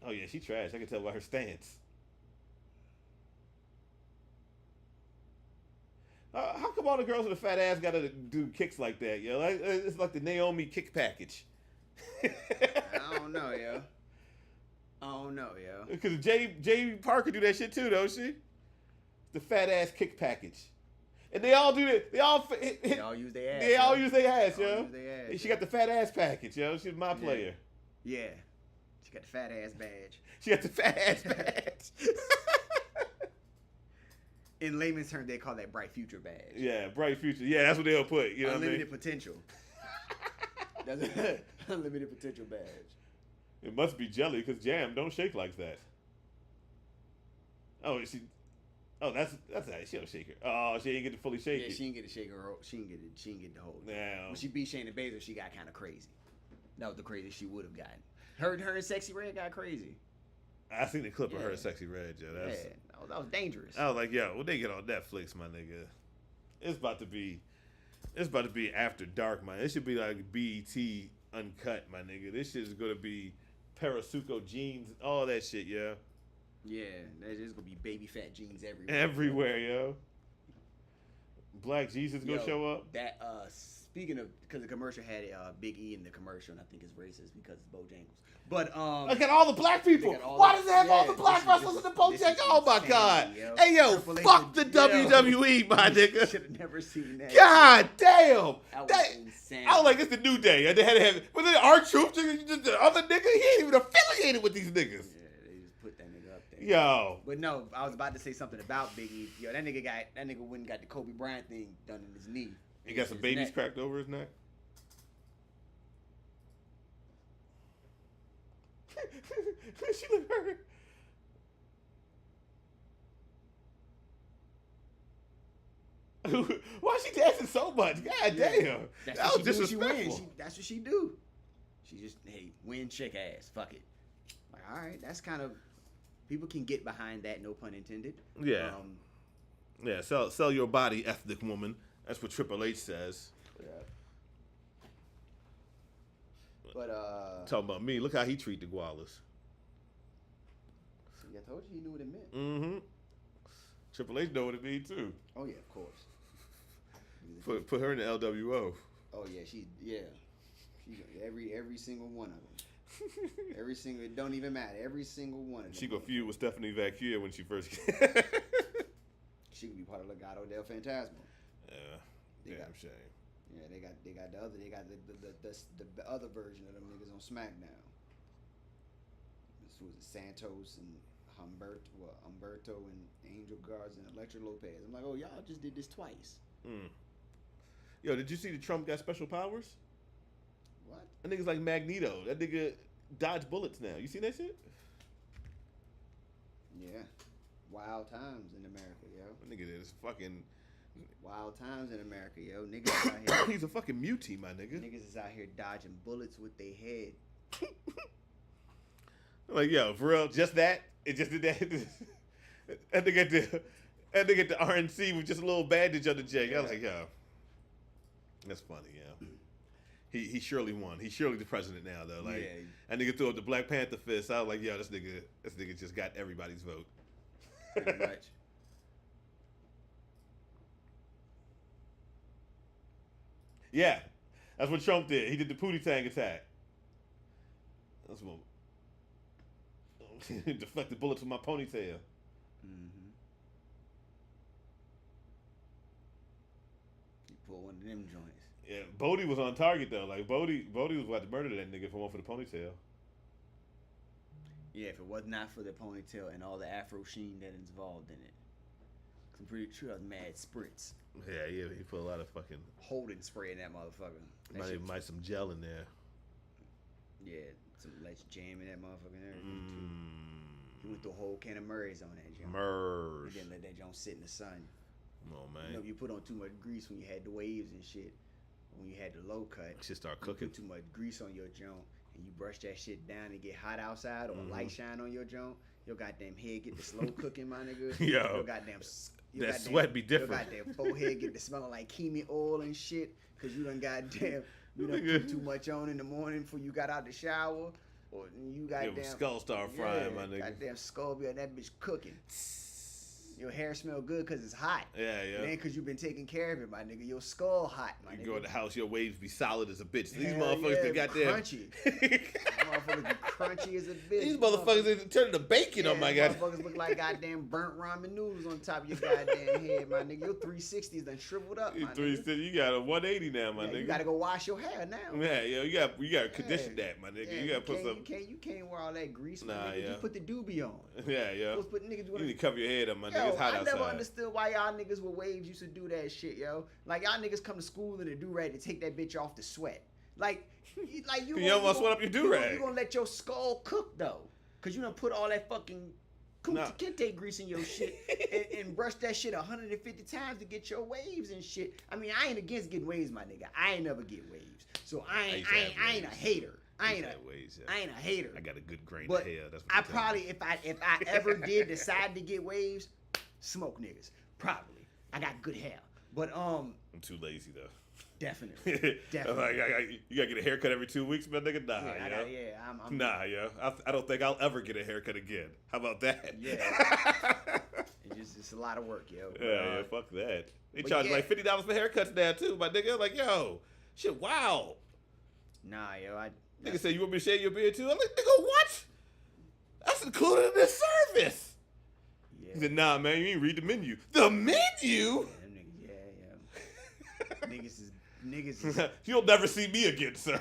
Oh yeah, she trash. I can tell by her stance. How come all the girls with a fat ass gotta do kicks like that, yo? It's like the Naomi kick package. I don't know, yo. Because J. Parker do that shit too, don't she? The fat ass kick package. And they all do it. They all use their ass. They all use their ass, They all yo. use their ass, She got the fat ass package, yo. She's my player. Yeah. She got the fat ass badge. She got the fat ass badge. In layman's terms, they call that bright future badge. Yeah, bright future. Yeah, that's what they'll put. You know Unlimited what I mean? potential. That's unlimited potential badge. It must be jelly because jam don't shake like that. Oh, that's that. She don't shake her. Oh, she ain't get to fully shake it. She didn't get to shake her. She didn't get to hold it. Now, When she beat Shayna Baszler, she got kind of crazy. That was the craziest she would have gotten. Her and Sexy Red got crazy. I seen the clip of her Yeah. and Sexy Red, yo. That was dangerous. I was like, yo, when they get on Netflix, my nigga, it's about to be after dark, man. It should be like BET Uncut, my nigga. This shit is gonna be Parasuco jeans, all that shit, yo. Yeah, there's gonna be baby fat jeans everywhere. Everywhere, yo. Black Jesus gonna Yo, show up. That speaking of, because the commercial had Big E in the commercial, and I think it's racist because it's Bojangles. But Look at all the black people. Why does it have all the black wrestlers in the Bojangles? Oh my god. Hey yo, fuck the WWE, my nigga. Should have never seen that. God damn. That was insane. I was like, it's the new day. And they had to have, but then our troops, the other nigga, he ain't even affiliated with these niggas. Yeah, they just put that nigga up there. Yo. But no, I was about to say something about Big E. Yo, that nigga went and got the Kobe Bryant thing done in his knee. He got some His babies neck. cracked over his neck. She look hurt. Why is she dancing so much? God damn. That's That what was she do when she disrespectful. wins. That's what she do. She just, hey, win, shake ass. Fuck it. Like, all right, that's kind of, people can get behind that, no pun intended. Yeah. Yeah, sell your body, ethnic woman. That's what Triple H says. Yeah. But, Talking about me. Look how he treat the Gualas. see, I told you he knew what it meant. Mm-hmm. Triple H know what it means too. Oh, yeah, of course. Put her in the LWO. Oh, yeah, she every single one of them. Every single, it don't even matter. Every single one of them. She go feud with Stephanie Vacquier when she first came. She could be part of Legado del Fantasma. Yeah, They damn got- shame. Yeah, they got the other version of them niggas on SmackDown. This was Santos and Humberto and Angel Garza and Elektra Lopez. I'm like, oh, y'all just did this twice. Yo, did you see the Trump got special powers? What? That nigga's like Magneto. That nigga dodge bullets now. You seen that shit? Yeah. Wild times in America, yo. That nigga is fucking. Wild times in America, yo. Niggas is out here. He's a fucking mutie, my nigga. Niggas is out here dodging bullets with their head. Like, yo, for real, just that? It just did that? That nigga at the RNC with just a little bandage on the cheek. I was like, yo, that's funny, yo. He surely won. He's surely the president now, though. Like, Yeah. that nigga threw up the Black Panther fist. I was like, yo, this nigga just got everybody's vote. Pretty much. Yeah, that's what Trump did. He did the Pootie Tang attack. That's what. Deflected bullets with my ponytail. Mm-hmm. You pull one of them joints. Yeah, Bodie was on target though. Like Bodie was about to murder that nigga if it weren't for the ponytail. Yeah, if it was not for the ponytail and all the Afro sheen that is involved in it. I'm pretty sure that was mad spritz. Yeah, he put a lot of fucking. Holding spray in that motherfucker. That shit- Might some gel in there. Yeah, some let's jam in that motherfucker and everything too. He went through a whole can of Murray's on that joint. Merge. He didn't let that joint sit in the sun. Come on, man. You know, you put on too much grease when you had the waves and shit. When you had the low cut, Shit start you cooking. put too much grease on your joint and you brush that shit down and get hot outside or light shine on your joint. Your goddamn head get the slow cooking, my nigga. Yo. Your goddamn your That goddamn- sweat be different. Your goddamn forehead get to smelling like keamy oil and shit. Cause you done goddamn You done put too much on in the morning before you got out the shower, or you got Your skull start frying, my nigga. Goddamn skull be on that bitch cooking. Your hair smell good because it's hot. Yeah. It ain't because you've been taking care of it, my nigga. Your skull hot, my nigga. You go in the house, your waves be solid as a bitch. These Hell motherfuckers, they goddamn crunchy. Motherfuckers be crunchy as a bitch. These motherfuckers, they turn into bacon on my god. Motherfuckers look like goddamn burnt ramen noodles on top of your goddamn head, my nigga. Your 360s done shriveled up, my nigga. You got a 180 now, my nigga. You gotta go wash your hair now. Yeah, you gotta condition that, my nigga. You gotta put some. You can't wear all that grease, my Nah, nigga. yeah. Just put the doobie on. Yeah. You You need to cover your head up, my nigga. It's hot outside. I never understood why y'all niggas with waves used to do that shit, yo. Like y'all niggas come to school in a do-rag to take that bitch off the sweat. Like you almost sweat up your do-rag. You gonna let your skull cook though, cause you done put all that fucking kente grease in your shit and brush that shit 150 times to get your waves and shit. I mean, I ain't against getting waves, my nigga. I ain't never get waves, so I ain't a hater. I ain't a hater. I got a good grain but of hair. That's what I probably, if I ever did decide to get waves, smoke niggas. Probably. I got good hair. But I'm too lazy though. Definitely. You gotta get a haircut every 2 weeks, man, nigga. Nah, I'm nah, yo. I don't think I'll ever get a haircut again. How about that? Yeah. It's a lot of work, yo. Yeah, fuck that. They charge like $50 for haircuts now too, my nigga. Like, yo, shit, wow. Nah, yo, nigga said, you want me to shave your beard too? I'm like, nigga, what? That's included in this service. Yeah. He said, nah, man, you ain't read the menu. The menu? Yeah. Niggas is You'll never see me again, sir.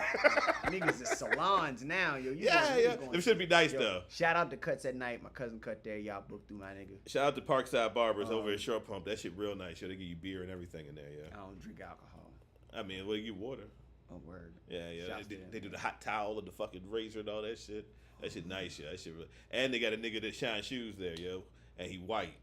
Niggas is salons now, yo. Yeah. It should be nice though. Shout out to Cuts at Night. My cousin cut there. Y'all booked through my nigga. Shout out to Parkside Barbers over at Short Pump. That shit real nice. Yo, they give you beer and everything in there, yeah. I don't drink alcohol. I mean, well, you get water. Oh, word. Yeah. They do the hot towel and the fucking razor and all that shit. That shit nice, yeah. That shit really. And they got a nigga that shine shoes there, yo. And he white.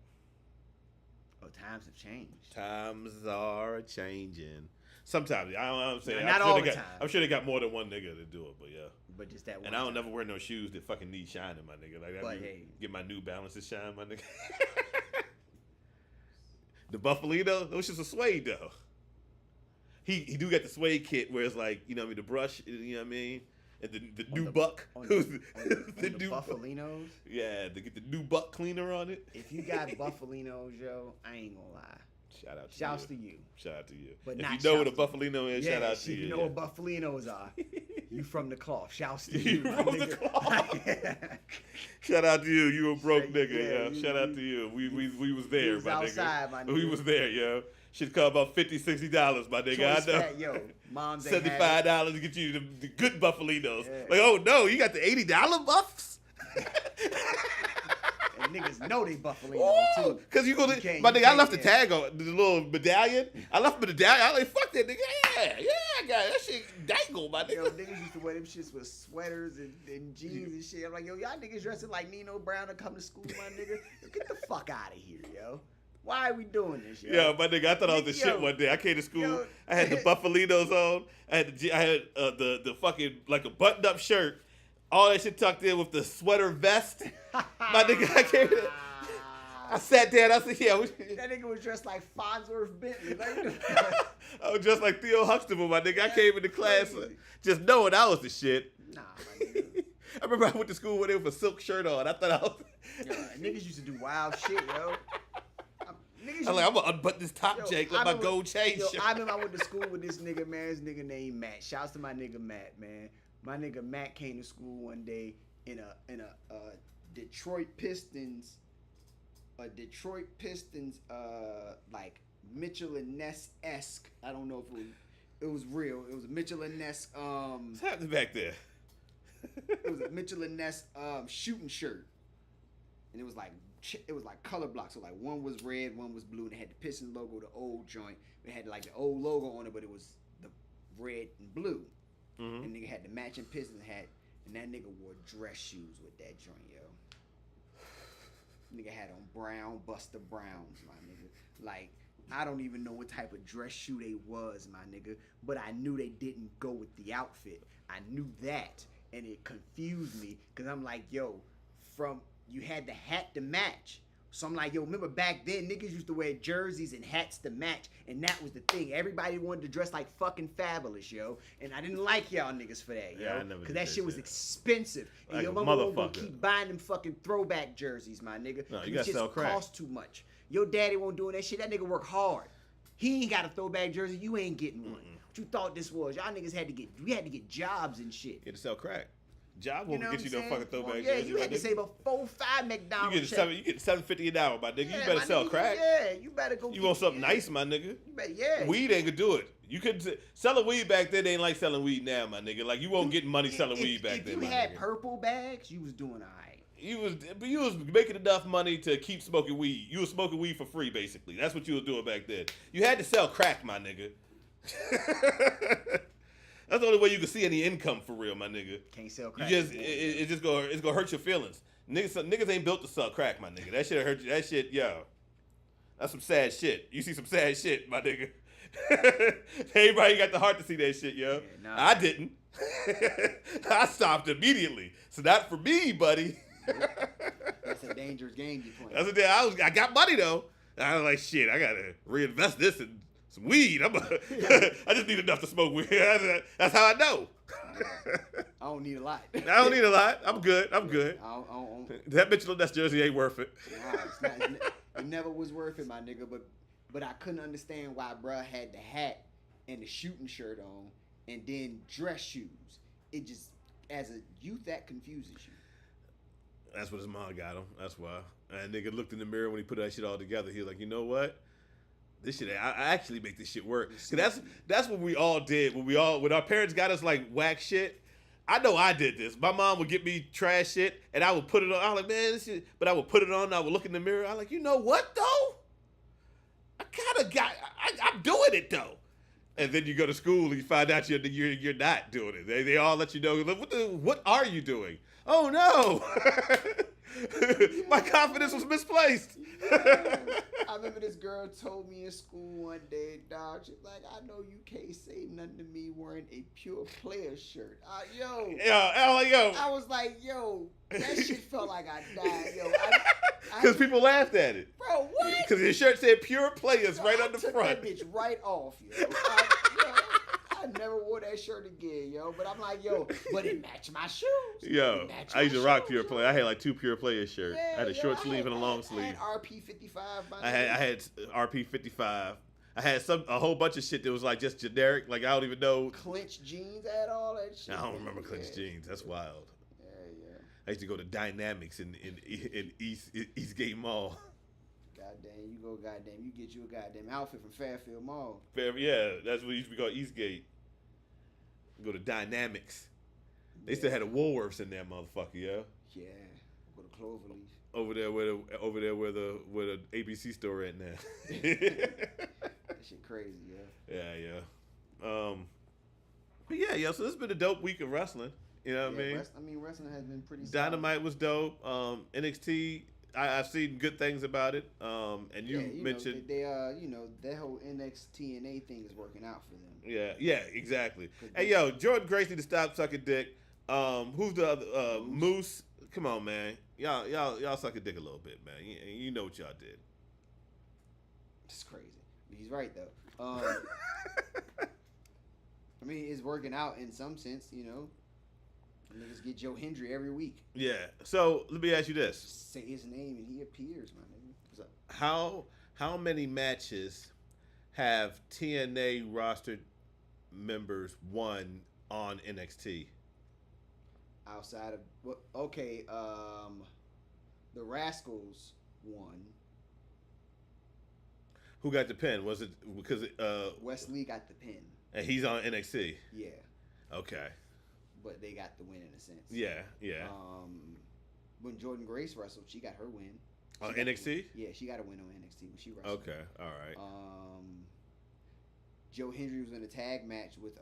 Oh, times have changed. Times are changing. Sometimes, I'm saying. Not all the time. I'm sure they got more than one nigga to do it, but yeah. But just that one. And I don't never wear no shoes that fucking need shining, my nigga. Like but hey. Get my New Balances shine, my nigga. The Buffalino, those shits are suede though. He do got the suede kit where it's like, you know what I mean, the brush, you know what I mean? And the new buck. The new Buffalinos? Yeah, they get the new buck cleaner on it. If you got Buffalinos, yo, I ain't gonna lie. Shouts to you. Shout out to you. But if you know what a Buffalino is, shout out to you. If you know what Buffalinos are, you from the cloth. Shouts to you. From the cloth. Shout out to you. You a broke nigga, yo. Shout out to you. We was there, my outside, nigga. My nigga. We was there, yo. Should cost about $50, $60, my nigga. Choice I know. Fat, yo, moms $75 to get you the good Buffalinos. Yeah. Like, oh no, you got the $80 buffs? And niggas know they Buffalinos too. Cause you my nigga, I left the tag on the little medallion. I left the medallion. I was like, fuck that nigga. Yeah, I got that shit dangle, my nigga. Yo, niggas used to wear them shits with sweaters and jeans and shit. I'm like, yo, y'all niggas dressing like Nino Brown to come to school, my nigga. Yo, get the fuck out of here, yo. Why are we doing this, yo? Yeah, my nigga, I thought I was the shit one day. I came to school. I had the Buffalinos on. I had the fucking like a buttoned up shirt. All that shit tucked in with the sweater vest. My nigga, I came to, I sat down. I said, yeah. That nigga was dressed like Farnsworth Bentley. I was dressed like Theo Huxtable, my nigga. I came into class just knowing I was the shit. Nah, my nigga. I remember I went to school with him with a silk shirt on. I thought I was. Yo, niggas used to do wild shit, yo. I'm like, I'm gonna unbutton this top, Jake. Let my gold chain show. I remember I went to school with this nigga, man. This nigga named Matt. Shouts to my nigga Matt, man. My nigga Matt came to school one day in a Detroit Pistons, like Mitchell and Ness-esque. I don't know if it was real. It was a Mitchell and Ness. What's happening back there? It was a Mitchell and Ness shooting shirt, and it was like color blocks. So like one was red, one was blue, and it had the Piston logo, the old joint. It had like the old logo on it, but it was the red and blue. Mm-hmm. And nigga had the matching Piston hat, and that nigga wore dress shoes with that joint, yo. Nigga had on brown Buster Browns, my nigga. Like, I don't even know what type of dress shoe they was, my nigga, but I knew they didn't go with the outfit. I knew that, and it confused me, because I'm like, yo, you had the hat to match, So I'm like, yo, remember back then, niggas used to wear jerseys and hats to match, and that was the thing. Everybody wanted to dress like fucking Fabulous, yo. And I didn't like y'all niggas for that, yo. Yeah, I never Because did that that shit was shit. expensive. And Like your a mama won't motherfucker. keep buying them fucking throwback jerseys, my nigga. No, you Them gotta shits sell crack. cost too much. Your daddy won't doing that shit. That nigga work hard. He ain't got a throwback jersey. You ain't getting one. What you thought this was? Y'all niggas had to get jobs and shit. Get to sell crack. Job You won't know get what you I'm no saying? fucking throwback Well, yeah, jersey, you my had to nigga. save a 4-5 McDonald's You get check. $7.50 an hour, my nigga. Yeah, You better my sell nigga, crack. Yeah, you better go. You want something nice, my nigga? You better, yeah. Weed ain't gonna do it. You couldn't selling weed back then. They ain't like selling weed now, my nigga. Like you won't get money selling weed back then. If you my had nigga. purple bags, you was doing alright. You was making enough money to keep smoking weed. You was smoking weed for free, basically. That's what you was doing back then. You had to sell crack, my nigga. That's the only way you can see any income for real, my nigga. Can't sell crack. It's gonna hurt your feelings. Niggas ain't built to sell crack, my nigga. That shit hurt you. That shit, yo. That's some sad shit. You see some sad shit, my nigga. Everybody got the heart to see that shit, yo. Yeah, nah. I didn't. I stopped immediately. So not for me, buddy. That's a dangerous game you playing. That's the day I got money though. I was like, shit, I gotta reinvest this in some weed. I just need enough to smoke weed. That's how I know. I don't need a lot. I don't need a lot. I'm good. I don't, That Mitchell Ness jersey ain't worth it. nah, it never was worth it, my nigga. But I couldn't understand why bruh had the hat and the shooting shirt on and then dress shoes. It just, as a youth, that confuses you. That's what his mom got him. That's why. And nigga looked in the mirror when he put that shit all together. He was like, you know what? This shit, I actually make this shit work. 'Cause that's what we all did when our parents got us like whack shit. I know I did this. My mom would get me trash shit, and I would put it on. I was like, man, this shit. But I would put it on. And I would look in the mirror. I was like, you know what though? I kind of got. I'm doing it though. And then you go to school and you find out you're not doing it. They all let you know. What are you doing? Oh no. My confidence was misplaced. I remember this girl told me in school one day, dog, she's like, I know you can't say nothing to me wearing a pure player shirt. Yo. I was like, yo, that shit felt like I died, yo. Because people laughed at it. Bro, what? Because his shirt said pure players right on the took front. That bitch right off, yo. I never wore that shirt again, yo. But I'm like, yo, but it matched my shoes. Yo, I used to rock pure player. I had like 2 pure player shirts. Yeah, I had a short sleeve and a long sleeve. I had RP55. I had RP55. I had a whole bunch of shit that was like just generic. Like I don't even know. Clinch jeans, I had all that shit. I don't remember Clinch jeans. That's wild. Yeah. I used to go to Dynamics in Eastgate Mall. Goddamn, you go goddamn. You get you a goddamn outfit from Fairfield Mall. Yeah, that's what used to be called Eastgate. Go to Dynamics. They still had a Woolworths in there, motherfucker, yeah. Yeah, go to Cloverleaf. Over there where the ABC store at now. That shit crazy, yeah. Yeah. But yeah, so this has been a dope week of wrestling. You know what I mean? Wrestling has been pretty. Dynamite was dope. NXT, I've seen good things about it. And you mentioned they that whole NXT thing is working out for them. Yeah, exactly. Hey, yo, Jordan Grace need to stop sucking dick. Who's the other Moose? Come on, man. Y'all suck a dick a little bit, man. You know what y'all did. It's crazy. He's right though. I mean, it's working out in some sense, you know. Niggas get Joe Hendry every week. Yeah. So let me ask you this: say his name and he appears, my nigga. What's up? How many matches have TNA rostered members won on NXT? Outside of what? Okay, the Rascals won. Who got the pin? Was it because Wesley got the pin? And he's on NXT. Yeah. Okay. But they got the win in a sense. Yeah. When Jordan Grace wrestled, she got her win. On NXT? Yeah, she got a win on NXT when she wrestled. Okay, all right. Joe Hendry was in a tag match with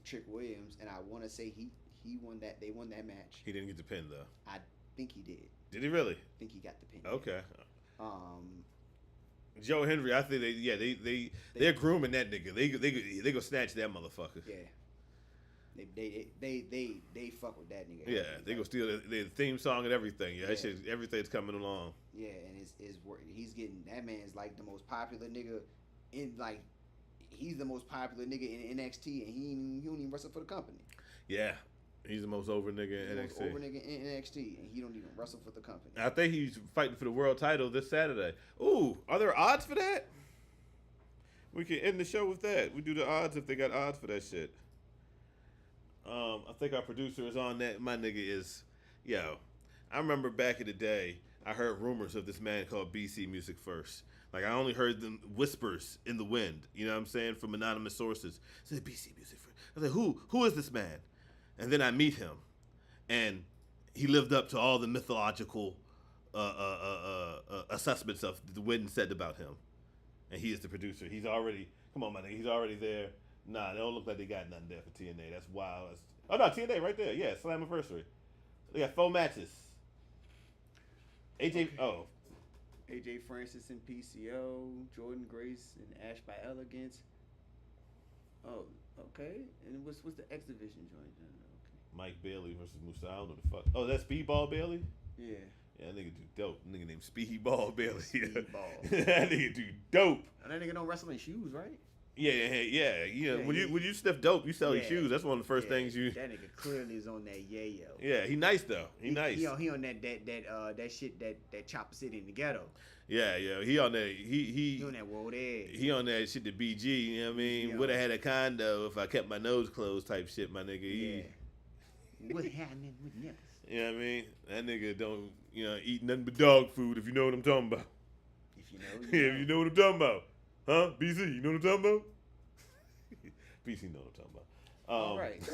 Trick Williams, and I want to say he won that. They won that match. He didn't get the pin though. I think he did. Did he really? I think he got the pin. Okay. Yeah. Joe Hendry, I think they're grooming that nigga. They go snatch that motherfucker. Yeah. They fuck with that nigga. Yeah, they gonna steal the theme song and everything. Yeah, that shit, everything's coming along. Yeah, and it's he's getting that man's like the most popular nigga in like he's the most popular nigga in NXT, and he don't even wrestle for the company. Yeah, he's the most over nigga in NXT. Most over nigga in NXT, and he don't even wrestle for the company. I think he's fighting for the world title this Saturday. Ooh, are there odds for that? We can end the show with that. We do the odds if they got odds for that shit. I think our producer is on that. My nigga is, I remember back in the day, I heard rumors of this man called BC Music first. Like, I only heard them whispers in the wind, you know what I'm saying, from anonymous sources. I said, BC Music first. I was like, who is this man? And then I meet him, and he lived up to all the mythological assessments of the wind said about him. And he is the producer. He's already, come on, my nigga, he's already there. Nah, they don't look like they got nothing there for TNA. That's wild. Oh, no, TNA right there. Yeah, Slammiversary. They got 4 matches. AJ Francis and PCO, Jordan Grace and Ash by Elegance. Oh, okay. And what's the X Division joint? Okay. Mike Bailey versus Musa. I don't know the fuck. Oh, that's Speedball Bailey? Yeah. Yeah, that nigga do dope. Nigga named Speedball Bailey. Speedball. That nigga do dope. And that nigga don't wrestle in shoes, right? Yeah. When you sniff dope, you sell your shoes. That's one of the first things you. That nigga clearly is on that yayo. Yeah, he nice though. He nice. He on that shit that Chopper City in the ghetto. Yeah. He on that. He on that world edge. He on that shit. The BG. You know what I mean? Would have had a condo if I kept my nose closed. Type shit, my nigga. What happening with niggas? You know what I mean? That nigga don't eat nothing but dog food. If you know what I'm talking about. If you know. If you know what I'm talking about. Huh? BC, you know what I'm talking about? BC know what I'm talking about. All right. So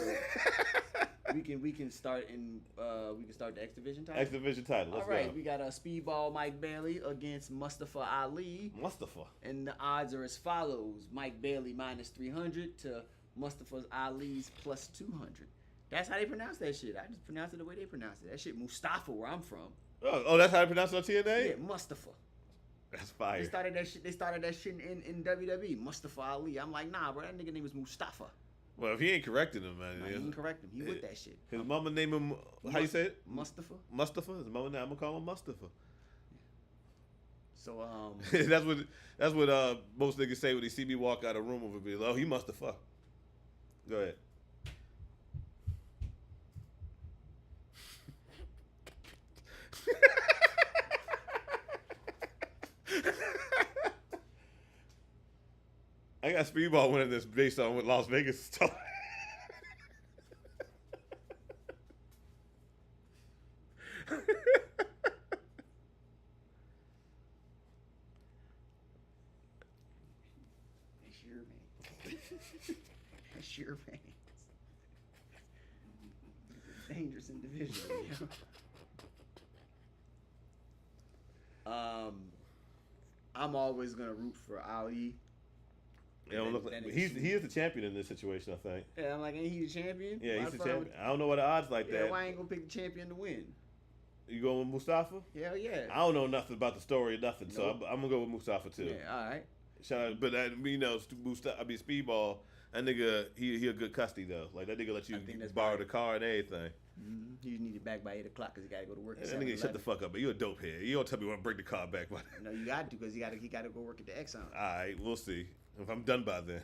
we can start the X Division title. X Division title. Let's All right, go. we got a Speedball Mike Bailey against Mustafa Ali. Mustafa. And the odds are as follows: Mike Bailey minus 300 to Mustafa Ali's plus 200. That's how they pronounce that shit. I just pronounce it the way they pronounce it. That shit Mustafa, where I'm from. Oh, that's how they pronounce it on TNA? Yeah, Mustafa. That's fire. They started that shit in WWE. Mustafa Ali. I'm like, nah, bro. That nigga name is Mustafa. Well, if he ain't correcting him, man. Nah, he ain't correct him. He with that shit. His mama name him. How you say it? Mustafa. Mustafa. His mama name. I'm gonna call him Mustafa. So that's what most niggas say when they see me walk out of a room over be like, oh, he Mustafa. Go ahead. I got Speedball winning this based on what Las Vegas is telling. That's your man. That's your man. Dangerous individual. I'm always gonna root for Ali. He is the champion in this situation, I think. Yeah, I'm like, ain't he the champion? Yeah, he's the champion. I don't know what the odds like that. Why ain't gonna pick the champion to win? You going with Mustafa? Hell yeah. I don't know nothing about the story or nothing, so I'm gonna go with Mustafa too. Yeah, all right. Shout out, but Speedball. That nigga, he a good custody though. Like that nigga let you borrow the car and everything. Mm-hmm. He need it back by 8 o'clock because he gotta go to work. That nigga shut the fuck up. But you a dope head. You don't tell me when to bring the car back. No, you got to because he gotta go work at the Exxon. All right, we'll see if I'm done by then.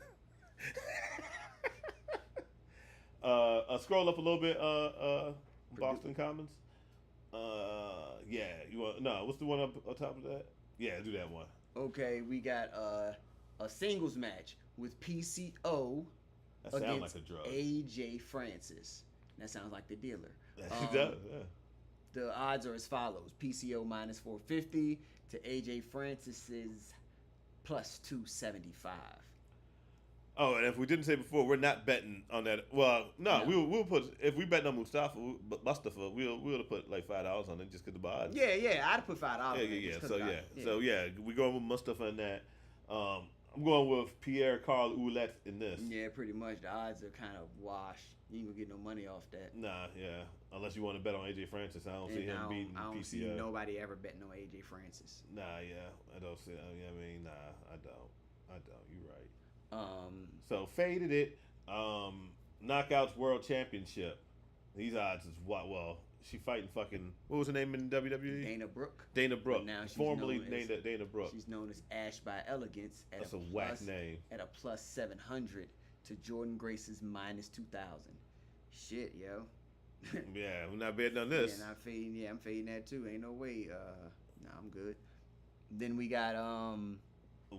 Scroll up a little bit. Boston Commons. Yeah, you want what's the one up on top of that? Yeah, do that one. Okay, we got a singles match with PCO against AJ Francis. That sounds like the dealer. It does, yeah. The odds are as follows: PCO minus 450 to AJ Francis's plus 275. Oh, and if we didn't say before, we're not betting on that. Well, no. We'll put if we bet on Mustafa, we'll put like $5 on it just because the odds. Yeah, I'd put $5. Yeah. So we going with Mustafa in that. I'm going with Pierre Carl Ouellet in this. Yeah, pretty much. The odds are kind of washed. You ain't gonna get no money off that. Nah, yeah. Unless you want to bet on AJ Francis, I don't see him beating PCO. I don't see nobody ever betting on AJ Francis. Nah, yeah. I don't see. I don't. You're right. So faded it. Knockouts World Championship. These odds is what? Well, she fighting fucking. What was her name in WWE? Dana Brooke. Dana Brooke. Now she's Formerly known as- Dana Brooke. She's known as Ash by Elegance. That's a whack name. At a plus 700 to Jordan Grace's minus 2,000. Shit, yo. Yeah, we're not betting on this. Yeah, I'm fading that too. Ain't no way. Nah, I'm good. Then we got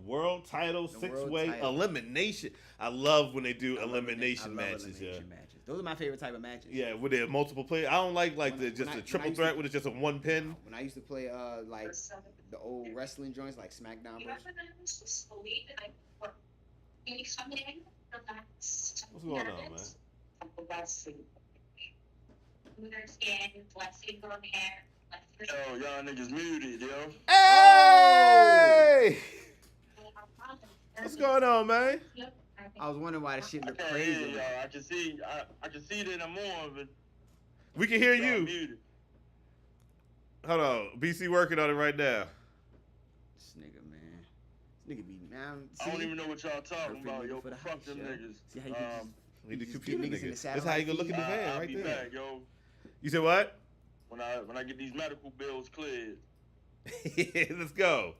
World title, The 6-way world title. elimination. I love when they do I love elimination matches. elimination matches. Those are my favorite type of matches. Yeah, with the multiple players. I don't like When the I- just when a I triple used threat to- with just a one pin. When I used to play like the old wrestling joints like SmackDown versus What's going on, man? Yo, y'all niggas muted, yo. Hey! What's going on, man? I was wondering why the shit I looked can't crazy. hear y'all. I can see. I can see that I'm on, but We can hear y'all you. muted. Hold on, BC working on it right now. This nigga, man. This nigga be man. I don't even know what y'all talking Perfect about, nigga yo. for the Fuck hype them show. niggas. See how you can Need the just computer get niggas in niggas. the That's how you gonna look in the satellite van I'll right be there. back, yo. You said what? When I get these medical bills cleared. Let's go.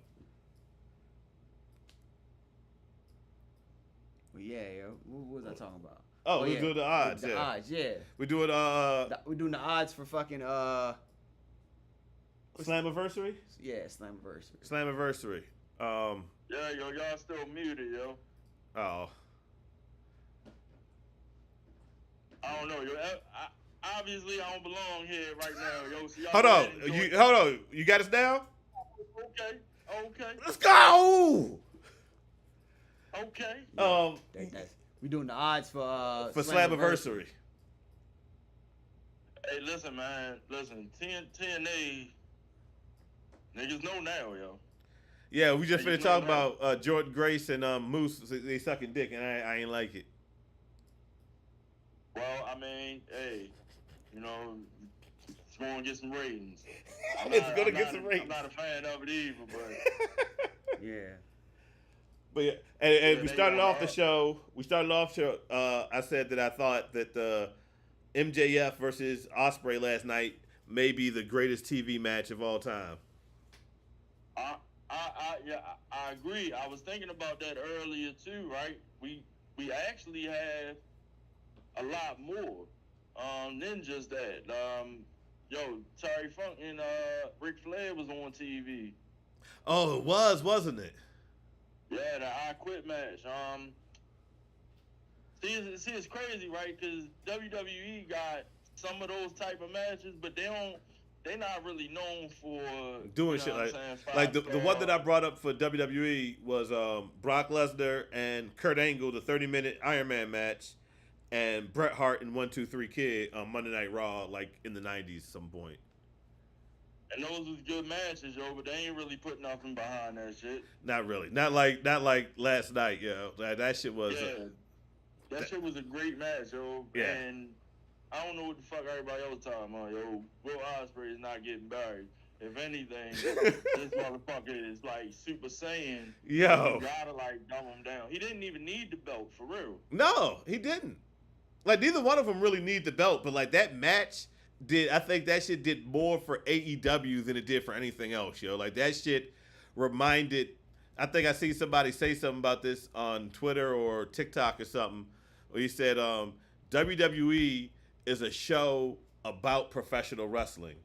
Well, yeah, yo. What was I talking about? Oh, we're yeah. doing the odds. The Yeah, odds, yeah. we're doing We're doing the odds for fucking Slammiversary. yeah, Slammiversary. Slammiversary. Yeah, yo, y'all still muted, yo. Oh. I don't know, yo. Obviously, I don't belong here right now, yo. So y'all Hold go on. ahead and join- Hold on. You got us down? Okay. Let's go. Okay. We doing the odds for Slammiversary. Hey, listen, man. Listen, TNA niggas know now, yo. Yeah, we just Hey, you finished know talking that? about Jordan Grace and Moose. They sucking dick, and I ain't like it. Well, I mean, hey, you know, it's going to get some ratings. It's gonna get some ratings. I'm not a fan of it either, but Yeah. But yeah, and Yeah, we they started going off the up. show. I said that I thought that the MJF versus Ospreay last night may be the greatest TV match of all time. I agree. I was thinking about that earlier too, right? We actually have a lot more than just that. Yo, Terry Funk and Ric Flair was on TV. Oh, it was, wasn't it? Yeah, the I Quit match. See, it's crazy, right? Because WWE got some of those type of matches, but they're not really known for Doing you know shit what I'm like saying, like the five-star. one that I brought up for WWE was Brock Lesnar and Kurt Angle, the 30-minute Iron Man match, and Bret Hart and 1-2-3 Kid on Monday Night Raw, like in the 90s some point. And those was good matches, yo, but they ain't really put nothing behind that shit. Not really. Not like last night, yo. That shit was That shit was a great match, yo. Yeah. And I don't know what the fuck everybody else talking about, yo. Will Ospreay is not getting buried. If anything, this motherfucker is like Super Saiyan. Yo. You gotta like dumb him down. He didn't even need the belt for real. No, he didn't. Like neither one of them really need the belt, but like that match I think that shit did more for AEW than it did for anything else, yo. Like that shit reminded. I think I see somebody say something about this on Twitter or TikTok or something, where he said WWE is a show about professional wrestling,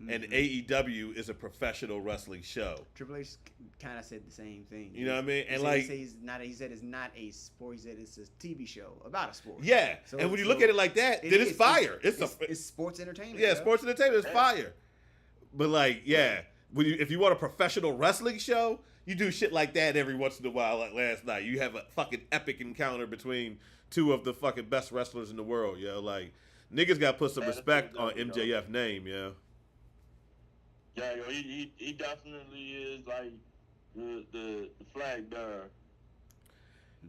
and AEW is a professional wrestling show. Triple H kind of said the same thing. You know what I mean? He And said- like, he said it's not a sport. He said it's a TV show about a sport. yeah. So- And when you so look at it like that, then it's is. fire. It's sports entertainment. yeah, yo. sports entertainment is fire. But like, yeah, if you want a professional wrestling show, you do shit like that every once in a while. Like last night, you have a fucking epic encounter between two of the fucking best wrestlers in the world, yo. Like, niggas got to put some Yeah, that's respect what on it does, MJF name, yo. Yeah, yo, he definitely is like the flag bearer.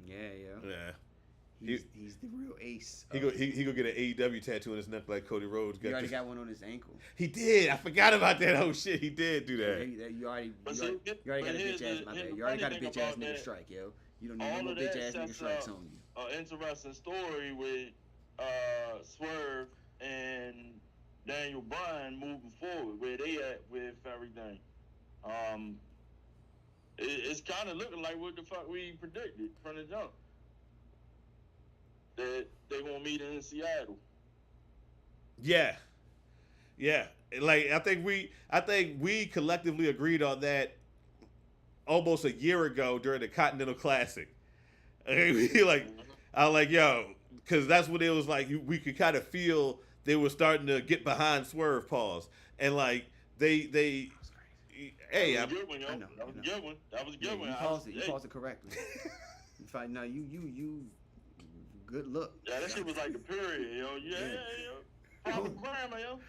Yeah, yo. Yeah. He's the real ace. He go get an AEW tattoo on his neck like Cody Rhodes He got. already got one on his ankle. He did. I forgot about that. Oh shit, he did do that. You already But got see, a but bitch here's ass. the- My here's bad. the You already got a funny bitch thing ass about nigga that. strike, yo. You don't need All no more of bitch that ass nigga sets strikes up on you. An interesting story with Swerve and Daniel Bryan moving forward, where they at with everything. It's kind of looking like what the fuck we predicted from the jump. That they gonna meet in Seattle. Yeah. Like I think we collectively agreed on that almost a year ago during the Continental Classic. I was like, yo, because that's what it was like. We could kind of feel they were starting to get behind Swerve pause, and like they. Hey, that was a good one, yo. That was a good one. That was a good one. You paused it correctly. No, you. Good look. Yeah, that shit was like the period, yo. Yeah. Proper grammar, yo.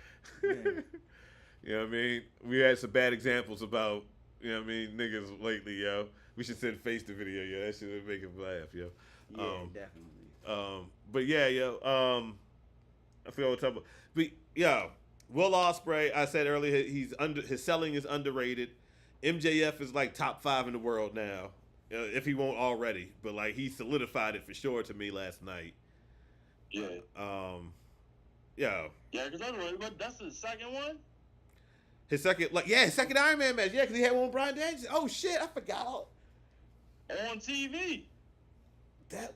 You know what I mean? We had some bad examples about, you know what I mean, niggas lately, yo. We should send Face the video, yo. That shit would make him laugh, yo. Yeah, definitely. But yeah, yo. I forgot what to talk about. But yo, Will Ospreay, I said earlier, his selling is underrated. MJF is like top 5 in the world now, if he won't already. But like he solidified it for sure to me last night. Yeah. Yeah. Yeah, because that's the second one. His second Iron Man match. Yeah, because he had one with Bryan Danielson. Oh shit, I forgot. On TV. That.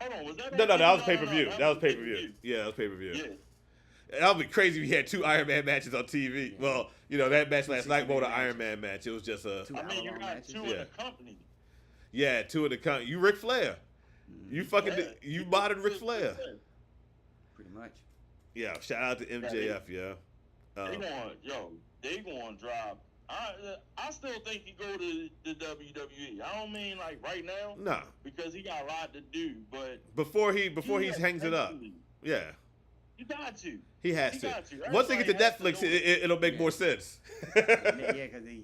Hold on, was that? No, that was pay per view. No, That was pay per view. Yeah, that was pay per view. Yeah. That would be crazy if he had 2 Iron Man matches on TV. Yeah. Well, you know that match last night wasn't an Iron Man match. It was just a. Two I mean, you hour-long got matches. 2 in the company. Yeah, 2 of the company. You Ric Flair. You fucking you modern Ric Flair. Pretty much. Yeah, shout out to MJF, yeah. They going to drop. I still think he go to the WWE. I don't mean like right now. No. Because he got a lot to do, but Before he hangs it up. Yeah. You got to. He has to. Got to. Once they get to Everybody Netflix, has to it'll make more sense. Yeah, because they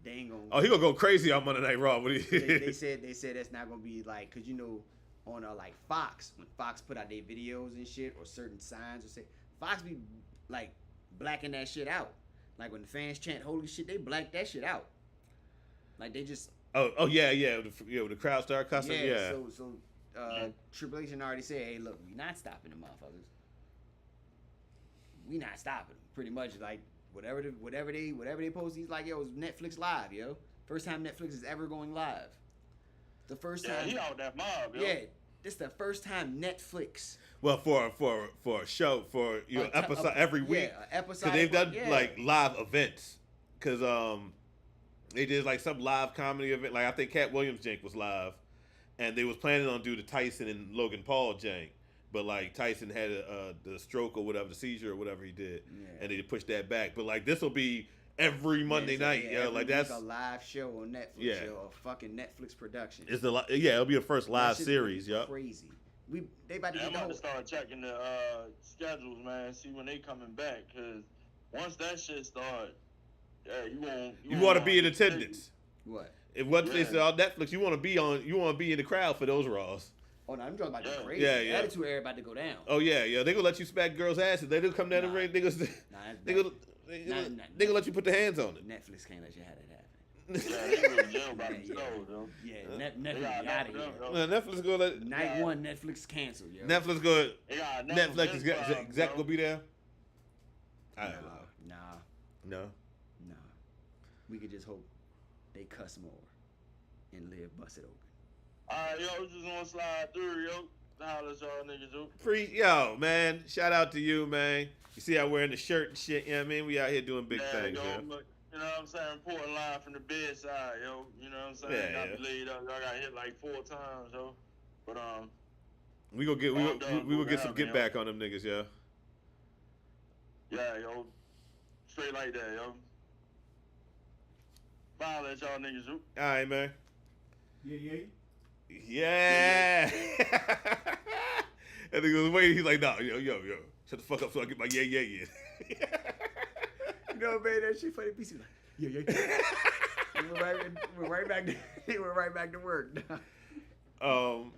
ain't gonna. Oh, he gonna go crazy on Monday Night Raw. They said that's not gonna be like, cause you know, on like Fox, when Fox put out their videos and shit or certain signs or say Fox be like blacking that shit out. Like when the fans chant holy shit, they black that shit out. Like they just. Oh yeah. When the crowd start cussing. Yeah. So Triple H already said, hey, look, we not stopping the motherfuckers. We not stopping them. Pretty much like whatever they post. He's like, yo, it's Netflix live, yo. First time Netflix is ever going live. The first time. Yeah, he out that mob, yo. Yeah, this the first time Netflix. Well, for a show for episode every week. Yeah, episode. Because they've done like live events. Because they did like some live comedy event. Like I think Cat Williams jank was live, and they was planning on do the Tyson and Logan Paul jank. But like Tyson had the stroke or whatever, the seizure or whatever he did, and they pushed that back. But like this will be every Monday night, like that's a live show on Netflix, yo, a fucking Netflix production. It's it'll be the first live series, yo. Crazy. They about to I'm about to start checking the schedules, man. See when they coming back, cause once that shit start, you want to be in attendance. What? If what they say on Netflix, you want to be in the crowd for those Raws. Oh no, I'm talking about the crazy. Yeah. Attitude Era about to go down. Oh yeah. They gonna let you smack girls' asses. They gonna come down the ring. They gonna let you put the hands on it. Netflix can't let you have that happen. Yeah, they really jail by themselves, though. Yeah, Netflix out of here. Netflix gonna let night one. Netflix cancel, yo. Netflix gonna Netflix exec gonna be there. Nah. We could just hope they cuss more and live busted open. Alright, yo, just gonna slide through, yo. Holla at y'all niggas, yo. Yo, man, shout out to you, man. You see, I'm wearing the shirt and shit. You know what I mean? We out here doing big things, yo. But, you know what I'm saying? Important line from the bedside, yo. You know what I'm saying? Got laid up. I got hit like 4 times, yo. But we gonna get some get back on them niggas, yo. Yeah, yo. Straight like that, yo. Bye, let y'all niggas, yo. All right, man. Yeah. And he was waiting. He's like, "No, yo, shut the fuck up, so I get my yeah." You know, man, that shit funny. PC like, yeah. We're right back. We're right back to work.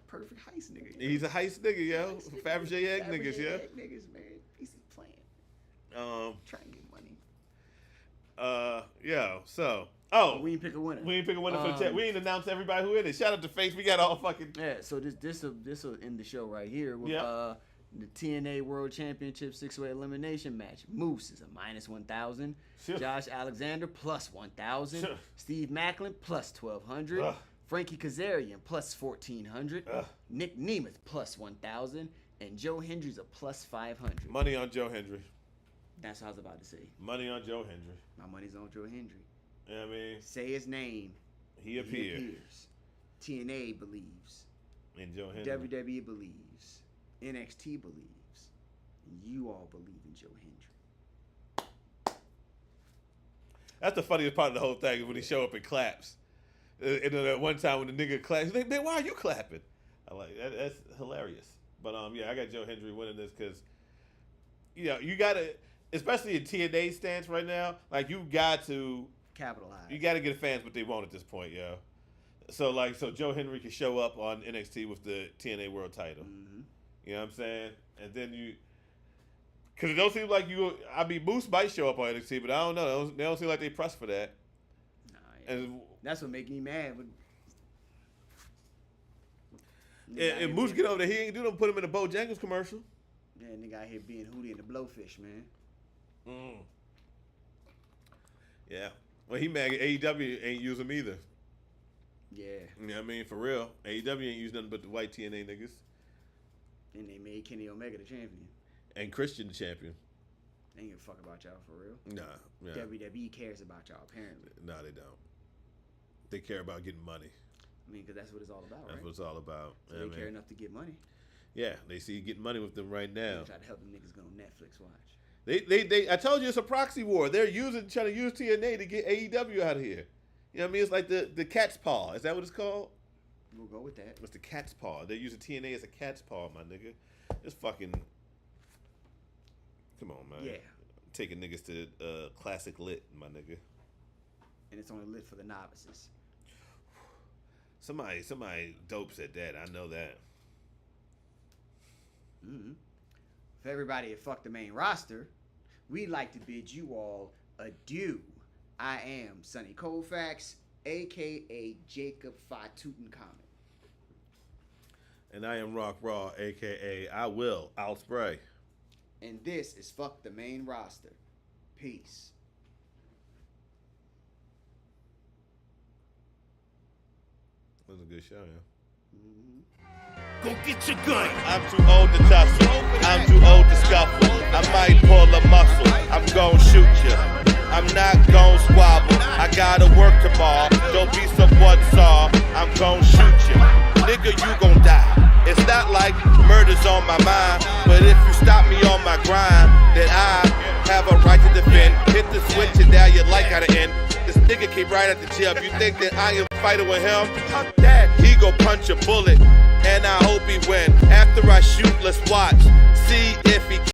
Perfect heist nigga. Yo. He's a heist nigga, yo. Fabergé egg niggas, yeah. Niggas, man. He's playing. Trying to get money. Yeah. So, Oh, We ain't pick a winner. We ain't pick a winner for the chat. We ain't announce everybody who in it. Shout out to Face. We got all fucking. Yeah, so this will end the show right here with Yeah. the TNA World Championship 6-way elimination match. Moose is a -1,000. Sure. Josh Alexander +1,000. Sure. Steve Macklin +1,200. Ugh. Frankie Kazarian +1,400. Ugh. Nick Nemeth +1,000. And Joe Hendry's a +500. Money on Joe Hendry. That's what I was about to say. Money on Joe Hendry. My money's on Joe Hendry. You know what I mean? Say his name. He appears. TNA believes. And Joe Hendry. WWE believes. NXT believes. And you all believe in Joe Hendry. That's the funniest part of the whole thing is when he show up and claps. And then at one time when the nigga claps, he's like, man, why are you clapping? I like that's hilarious. But yeah, I got Joe Hendry winning this because you gotta, especially in TNA stance right now, like you got to Capitalize. You got to get fans what they want at this point, yo. So Joe Hendry can show up on NXT with the TNA World Title. Mm-hmm. You know what I'm saying? And then because it don't seem like Moose might show up on NXT, but I don't know. They don't seem like they pressed for that. Nah, yeah. And that's what make me mad. and Moose get over there, he ain't do nothing. Put him in a Bojangles commercial. Yeah, nigga out here being Hootie and the Blowfish, man. Yeah. Well, he mad. AEW ain't use him either. Yeah. You know what I mean? For real. AEW ain't use nothing but the white TNA niggas. And they made Kenny Omega the champion. And Christian the champion. They ain't give a fuck about y'all for real. Nah. Yeah. WWE cares about y'all, apparently. Nah, they don't. They care about getting money. I mean, because that's what it's all about, That's right? what it's all about. So they care enough to get money. Yeah, they see you getting money with them right now. They try to help them niggas go on Netflix watch. They I told you it's a proxy war. They're trying to use TNA to get AEW out of here. You know what I mean? It's like the cat's paw. Is that what it's called? We'll go with that. It's the cat's paw. They're using TNA as a cat's paw, my nigga. It's fucking. Come on, man. Yeah. Taking niggas to classic lit, my nigga. And it's only lit for the novices. Somebody dope said that. I know that. Mm-hmm. For everybody at Fuck the Main Roster, we'd like to bid you all adieu. I am Sonny Colfax, a.k.a. Jacob Phi Tutankhamun. And I am Rock Raw, a.k.a. I'll spray. And this is Fuck the Main Roster. Peace. That was a good show, yeah. Go get your gun. I'm too old to tussle. I'm too old to scuffle. I might pull a muscle. I'm gon' shoot ya. I'm not gon' squabble. I gotta work tomorrow. Don't be someone saw. I'm gon' shoot ya. Nigga, you gon' die. It's not like murder's on my mind, but if you stop me on my grind, then I have a right to defend. Hit the switch and now your light gotta end. This nigga came right at the jump. You think that I am fighting with him? Fuck that. He gon' punch a bullet, and I hope he win. After I shoot, let's watch. See if he